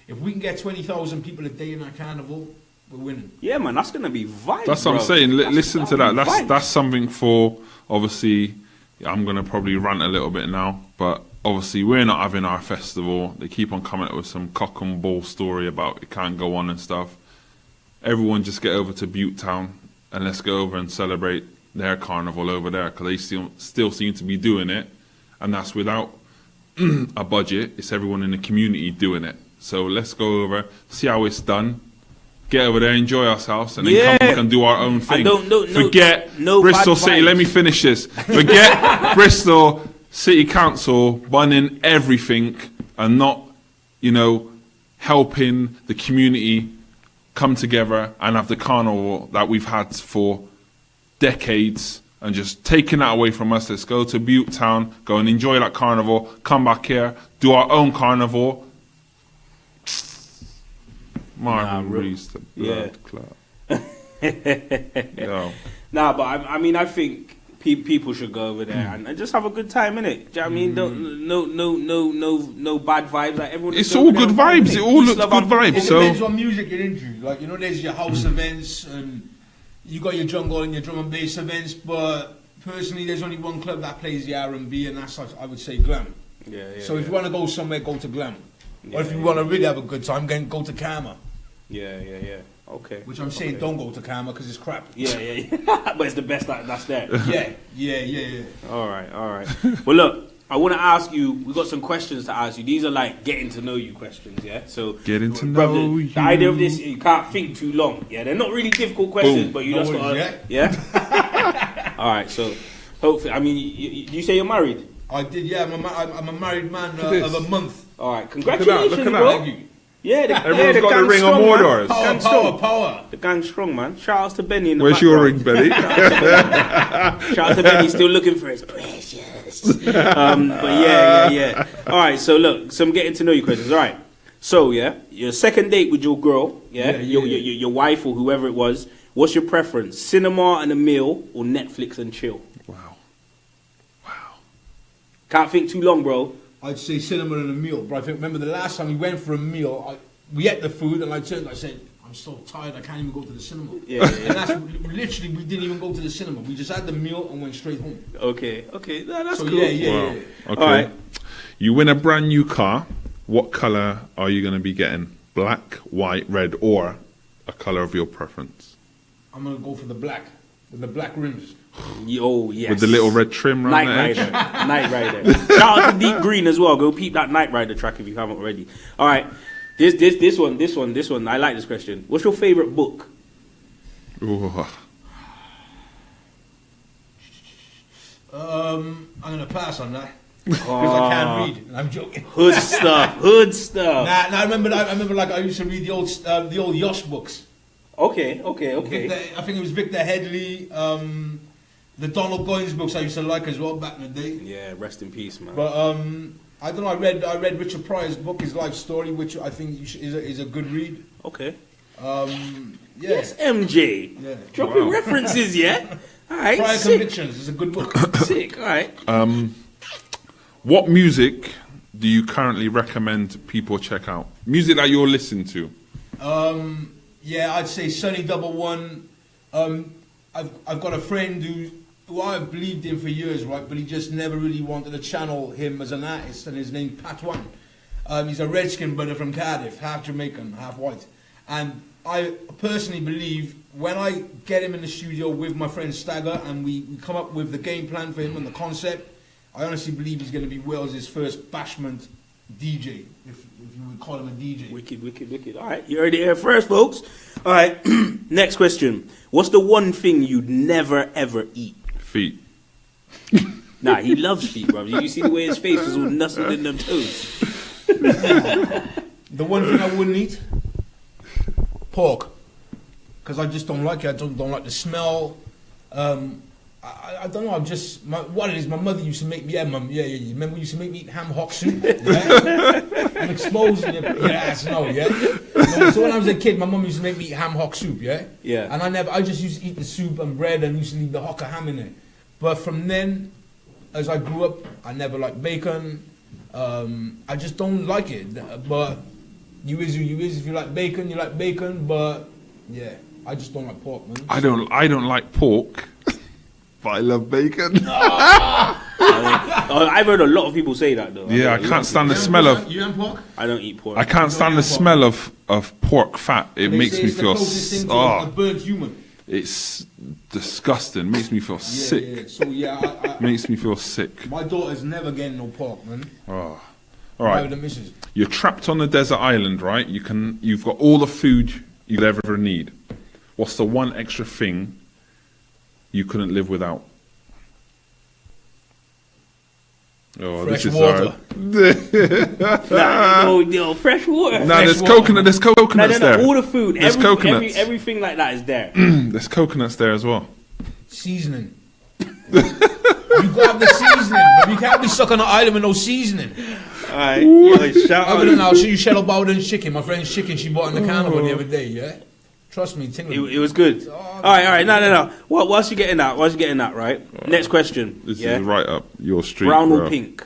if we can get 20,000 people a day in our carnival, we're winning. Yeah, man, that's gonna be vibes. That's what I'm saying. Listen to that. That's something for, obviously, I'm gonna probably rant a little bit now, but obviously we're not having our festival. They keep on coming up with some cock and bull story about it can't go on and stuff. Everyone just get over to Butetown and let's go over and celebrate their carnival over there, because they still seem to be doing it. And that's without a budget. It's everyone in the community doing it. So let's go over, see how it's done, get over there, enjoy ourselves, and then come back and do our own thing. Forget Bristol City. Let me finish this. Forget Bristol City Council running everything and not, helping the community come together and have the carnival that we've had for decades. And just taking that away from us. Let's go to Butetown, go and enjoy that carnival, come back here, do our own carnival. Marvin Rees, the blood club. Nah, but I think people should go over there and just have a good time, innit? Do you know what I mean? No bad vibes. Like everyone. It's all good vibes. It all looks good vibes. It So depends what music you're into. Like there's your house events and. You got your jungle and your drum and bass events, but personally, there's only one club that plays the R&B, and that's, I would say, Glam. So if you want to go somewhere, go to Glam. Or if you want to really have a good time, then go to Karma. Yeah. Okay. Which I'm saying, don't go to Karma because it's crap. Yeah. But it's the best that's there. Yeah. All right. Well, look, I want to ask you. We got some questions to ask you. These are like getting to know you questions. Yeah. So Getting to brother, know the idea of this, you can't think too long. Yeah. They're not really difficult questions, Boom. but you No just worries, got. Yeah. All right. So hopefully, I mean, you say you're married. I did, yeah. I'm a married man this. of a month. All right. Look Congratulations, at that. bro. Thank you. Yeah, Everyone's the got a gang's ring on strong, man. Mordor's. Power, Gang's power, strong. power. The gang's strong, man. Shout outs to Benny in the Where's your ring, background. Benny? Shout out to Benny, still looking for his precious. But yeah. All right, so look, some getting to know you questions. All right, so yeah, your second date with your girl, your wife or whoever it was. What's your preference? Cinema and a meal, or Netflix and chill? Wow. Can't think too long, bro. I'd say cinema and a meal, but I think, remember the last time we went for a meal, we ate the food and I turned, I said, I'm so tired, I can't even go to the cinema. Yeah. And that's literally, we didn't even go to the cinema. We just had the meal and went straight home. Okay, no, that's So cool. yeah. Okay. All right. You win a brand new car. What color are you going to be getting? Black, white, red, or a color of your preference? I'm gonna go for the black, with the black rims. Oh yes. With the little red trim around Night the edge? Rider. Night Rider. Shout out to Deep Green as well. Go peep that Night Rider track if you haven't already. All right. This one. I like this question. What's your favorite book? Ooh. I'm gonna pass on that because I can't read. And I'm joking. Hood stuff. Nah, I remember like I used to read the old Yosh books. Okay. I think it was Victor Headley, the Donald Goines books I used to like as well back in the day. Yeah, rest in peace, man. But I don't know. I read Richard Pryor's book, his life story, which I think is a good read. Okay. Yes, MJ. Yeah. Dropping references, yeah? All right. Prior Sick. Convictions is a good book. Sick. All right. What music do you currently recommend people check out? Music that you're listening to? Yeah, I'd say Sunny Double One. I've got a friend who I've believed in for years, right? But he just never really wanted to channel him as an artist, and his name Patwan. He's a redskin brother from Cardiff, half Jamaican, half white. And I personally believe when I get him in the studio with my friend Stagger and we come up with the game plan for him and the concept, I honestly believe he's going to be Wales' first bashment DJ, if you would call him a DJ. Wicked. All right. You heard it here first, folks. All right. Next question. What's the one thing you'd never, ever eat? Feet. Nah, he loves feet, bro. You see the way his face was all nestled in them toes. The one thing I wouldn't eat? Pork. Because I just don't like it. I don't like the smell. I don't know. I'm just what it is. My mother used to make me. Yeah, mum. Yeah. You remember when you used to make me eat ham hock soup? Yeah? I'm exposing your ass now. Yeah. So when I was a kid, my mum used to make me eat ham hock soup. Yeah. Yeah. And I just used to eat the soup and bread and used to leave the hock of ham in it. But from then, as I grew up, I never liked bacon. I just don't like it. But you is who you is. If you like bacon, you like bacon. But yeah, I just don't like pork, man. I don't like pork, but I love bacon. I've heard a lot of people say that though. Yeah, I can't stand the smell of. You and pork? I don't eat pork. I can't stand the smell of pork fat. It makes me feel. A burnt human. It's disgusting. Makes me feel sick. Yeah. So yeah, Makes me feel sick. my daughter's never getting no pork, man. Oh. All right. The missus. You're trapped on a desert island, right? You've got all the food you'd ever need. What's the one extra thing you couldn't live without? Oh, Fresh this is water. No, fresh water. No, there's water. coconut. There's coconuts there. All the food, There's coconuts. everything like that is there. There's coconuts there as well. Seasoning. You gotta have the seasoning. But you can't be stuck on an island with no seasoning. Alright, yo, shout Other than out. I'll show you Shell Bowden's chicken. My friend's chicken she bought in the carnival the other day, yeah? Trust me, tingling. It was good. Alright, no. Whilst you're getting that, right? Next question. This yeah? is right up your street, Brown bro. or pink?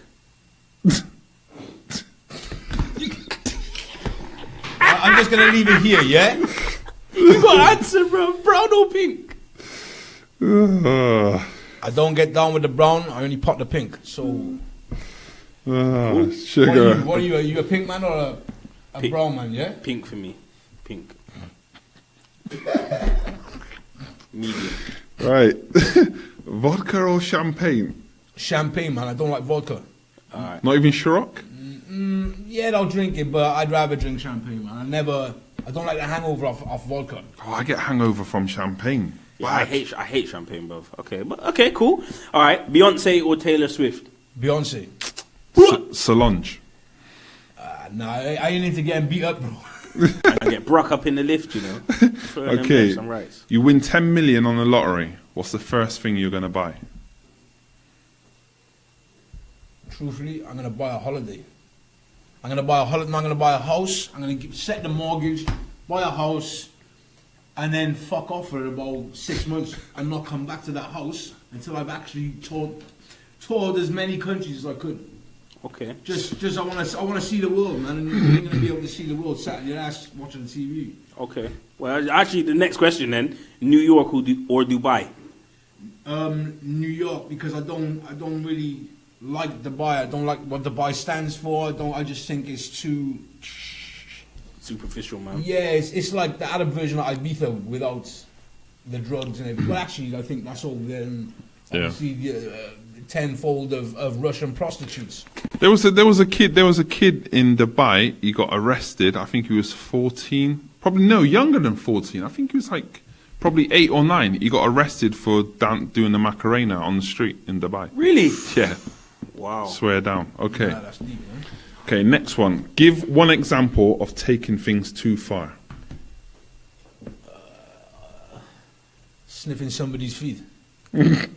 I'm just gonna leave it here, yeah? You got to answer, bro. Brown or pink? I don't get down with the brown, I only pot the pink. So Sugar. what are you? Are you a pink man or a Pink. brown man, yeah? Pink for me. Pink. Medium. Right. Vodka or champagne? Champagne, man. I don't like vodka. Alright. Not even Ciroc? Yeah, I'll drink it, but I'd rather drink champagne, man. I don't like the hangover off vodka. Oh, I get hangover from champagne. Yeah, I hate champagne, bro. Okay, cool. All right, Beyonce or Taylor Swift? Beyonce. Solange. Nah, I ain't into getting beat up, bro. I get broke up in the lift, you know. Okay. Some rights. You win 10 million on the lottery. What's the first thing you're going to buy? Truthfully, I'm gonna buy a holiday. I'm gonna buy a house. I'm gonna set the mortgage, buy a house, and then fuck off for about 6 months and not come back to that house until I've actually toured as many countries as I could. Okay. Just I wanna see the world, man, and you ain't gonna be able to see the world sat on your ass watching the TV. Okay. Well, actually, the next question then: New York or Dubai? New York, because I don't really like Dubai. I don't like what Dubai stands for. I just think it's too Superficial, man. Yeah, it's like the Arab version of Ibiza without the drugs and everything. But actually, I think that's all there. And obviously, the tenfold of Russian prostitutes. There was a kid in Dubai. He got arrested. I think he was 14. Probably no, younger than 14. I think he was like probably 8 or 9. He got arrested for doing the Macarena on the street in Dubai. Really? Yeah. Wow. Swear down. Okay. Nah, that's deep, man. Okay, next one. Give one example of taking things too far. Sniffing somebody's feet. Good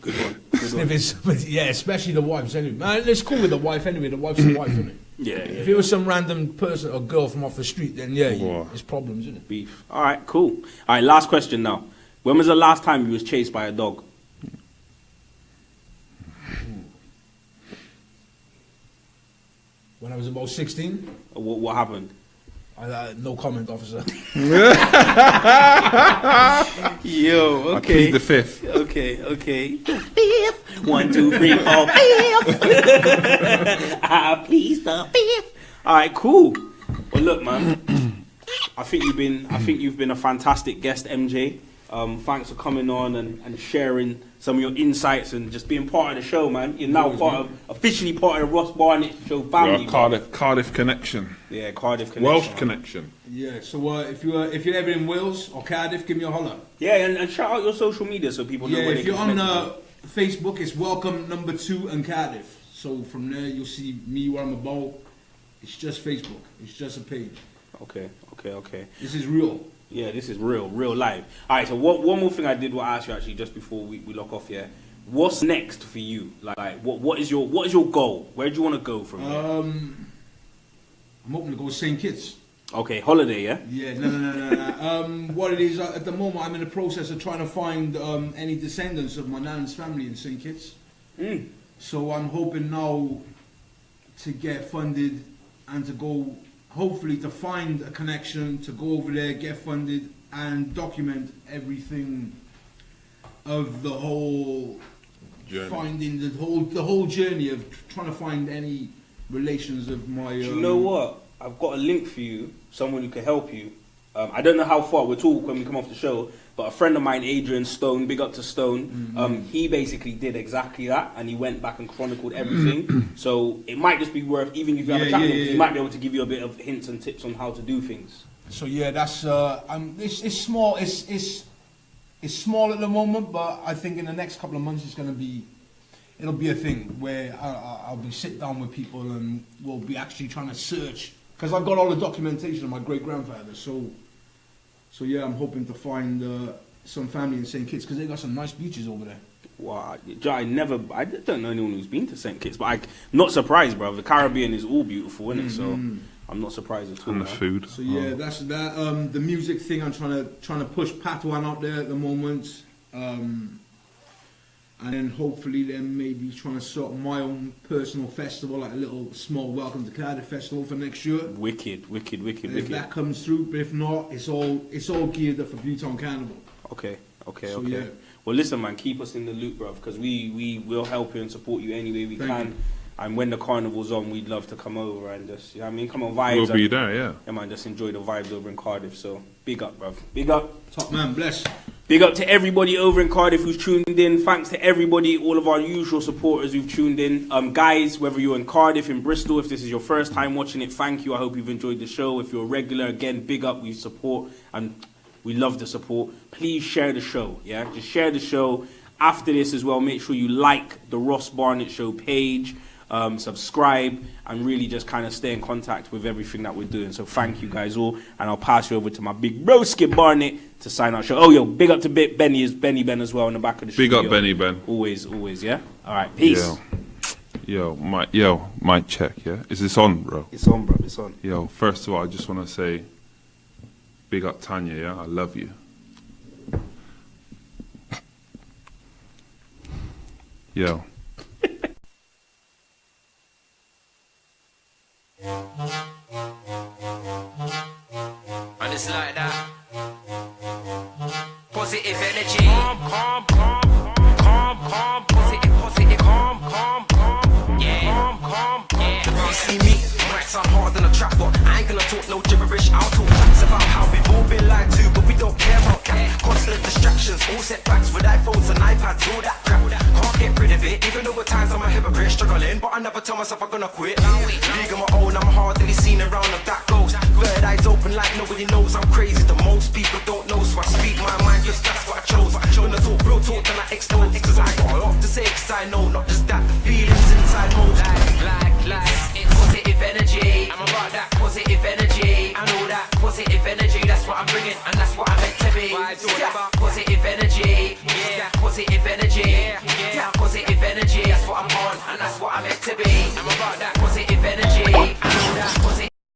one. Sniffing somebody, yeah, especially the wives. Anyway, man, it's cool with the wife anyway. The wife's the wife, isn't it? Yeah. If it was some random person or girl from off the street, then yeah, it's problems, isn't it? Beef. All right, cool. All right, last question now. When was the last time you was chased by a dog? When I was about 16, What happened? no comment, officer. Yo, okay. I plead the fifth. Okay. Fifth. 1, 2, 3, 4. Fifth. I please the fifth. All right, cool. Well, look, man. I think you've been a fantastic guest, MJ. Thanks for coming on and sharing some of your insights and just being part of the show, man. You're now officially part of the Ross Barnett Show family. Cardiff connection. Yeah, Cardiff connection. Welsh connection. Yeah. So if you're ever in Wales or Cardiff, give me a holler. Yeah, and shout out your social media so people know where they if you're can on Facebook, it's Welcome Number 2 and Cardiff. So from there you'll see me where I'm about. It's just Facebook. It's just a page. Okay. This is real. Yeah, this is real life. All right, so one more thing I did want to ask you actually just before we lock off here. What's next for you? Like what is your goal? Where do you want to go from here? I'm hoping to go to St. Kitts. Okay, holiday, yeah? Yeah, no. What it is, at the moment I'm in the process of trying to find any descendants of my nan's family in St. Kitts. So I'm hoping now to get funded and to go, hopefully to find a connection, to go over there, get funded and document everything of the whole journey. Finding the whole journey of trying to find any relations of my... Do you know what? I've got a link for you, someone who can help you. I don't know how far we'll talk when we come off the show, but a friend of mine, Adrian Stone, big up to Stone, he basically did exactly that, and he went back and chronicled everything. So it might just be worth, even if you have a chat with him, he might be able to give you a bit of hints and tips on how to do things. So yeah, that's it's small. It's small at the moment, but I think in the next couple of months it'll be a thing where I'll be sit down with people and we'll be actually trying to search, because I've got all the documentation of my great grandfather. So yeah, I'm hoping to find some family in St. Kitts, because they got some nice beaches over there. Wow, I don't know anyone who's been to St. Kitts, but I'm not surprised, bro. The Caribbean is all beautiful, isn't it? So I'm not surprised at all. And the food. So yeah, that's that. The music thing, I'm trying to push Patois out there at the moment, and then hopefully then maybe trying to sort my own personal festival, like a little small Welcome to Cardiff festival for next year. Wicked. If that comes through, but if not, it's all geared up for Bhutan Carnival. Okay. So, yeah. Well, listen, man, keep us in the loop, bruv, because we will help you and support you any way we can. you. And when the carnival's on, we'd love to come over and just, you know what I mean? Come on, vibes. We'll be there, yeah. Yeah, man, just enjoy the vibes over in Cardiff. So, big up, bruv. Big up. Top man, bless. Big up to everybody over in Cardiff who's tuned in. Thanks to everybody, all of our usual supporters who've tuned in. Guys, whether you're in Cardiff, in Bristol, if this is your first time watching it, thank you. I hope you've enjoyed the show. If you're a regular, again, big up. We support and we love the support. Please share the show, yeah? Just share the show. After this as well, make sure you like the Ross Barnett Show page, subscribe, and really just kind of stay in contact with everything that we're doing. So thank you guys all, and I'll pass you over to my big broski Barnett to sign out show. Oh, yo, big up to Benny Ben as well in the back of the show. Big up Benny Ben. Always, yeah? All right, peace. Yo, mic check, yeah? Is this on, bro? It's on, bro, it's on. Yo, first of all, I just want to say, big up Tanya, yeah? I love you. Yo. And it's like that. Positive energy. Calm. Positive, calm. Yeah. Calm. You see me, might sound hard than a trap, but I ain't gonna talk no gibberish. I'll talk facts about how we've all been lied to, but we don't care about that. Constant distractions, all setbacks with iPhones and iPads, all that crap. Can't get rid of it, even though at times I'm a hypocrite, struggling, but I never tell myself I'm gonna quit. League on my own, I'm hardly seen around, and that goes. Third eyes open like nobody knows I'm crazy. The most people don't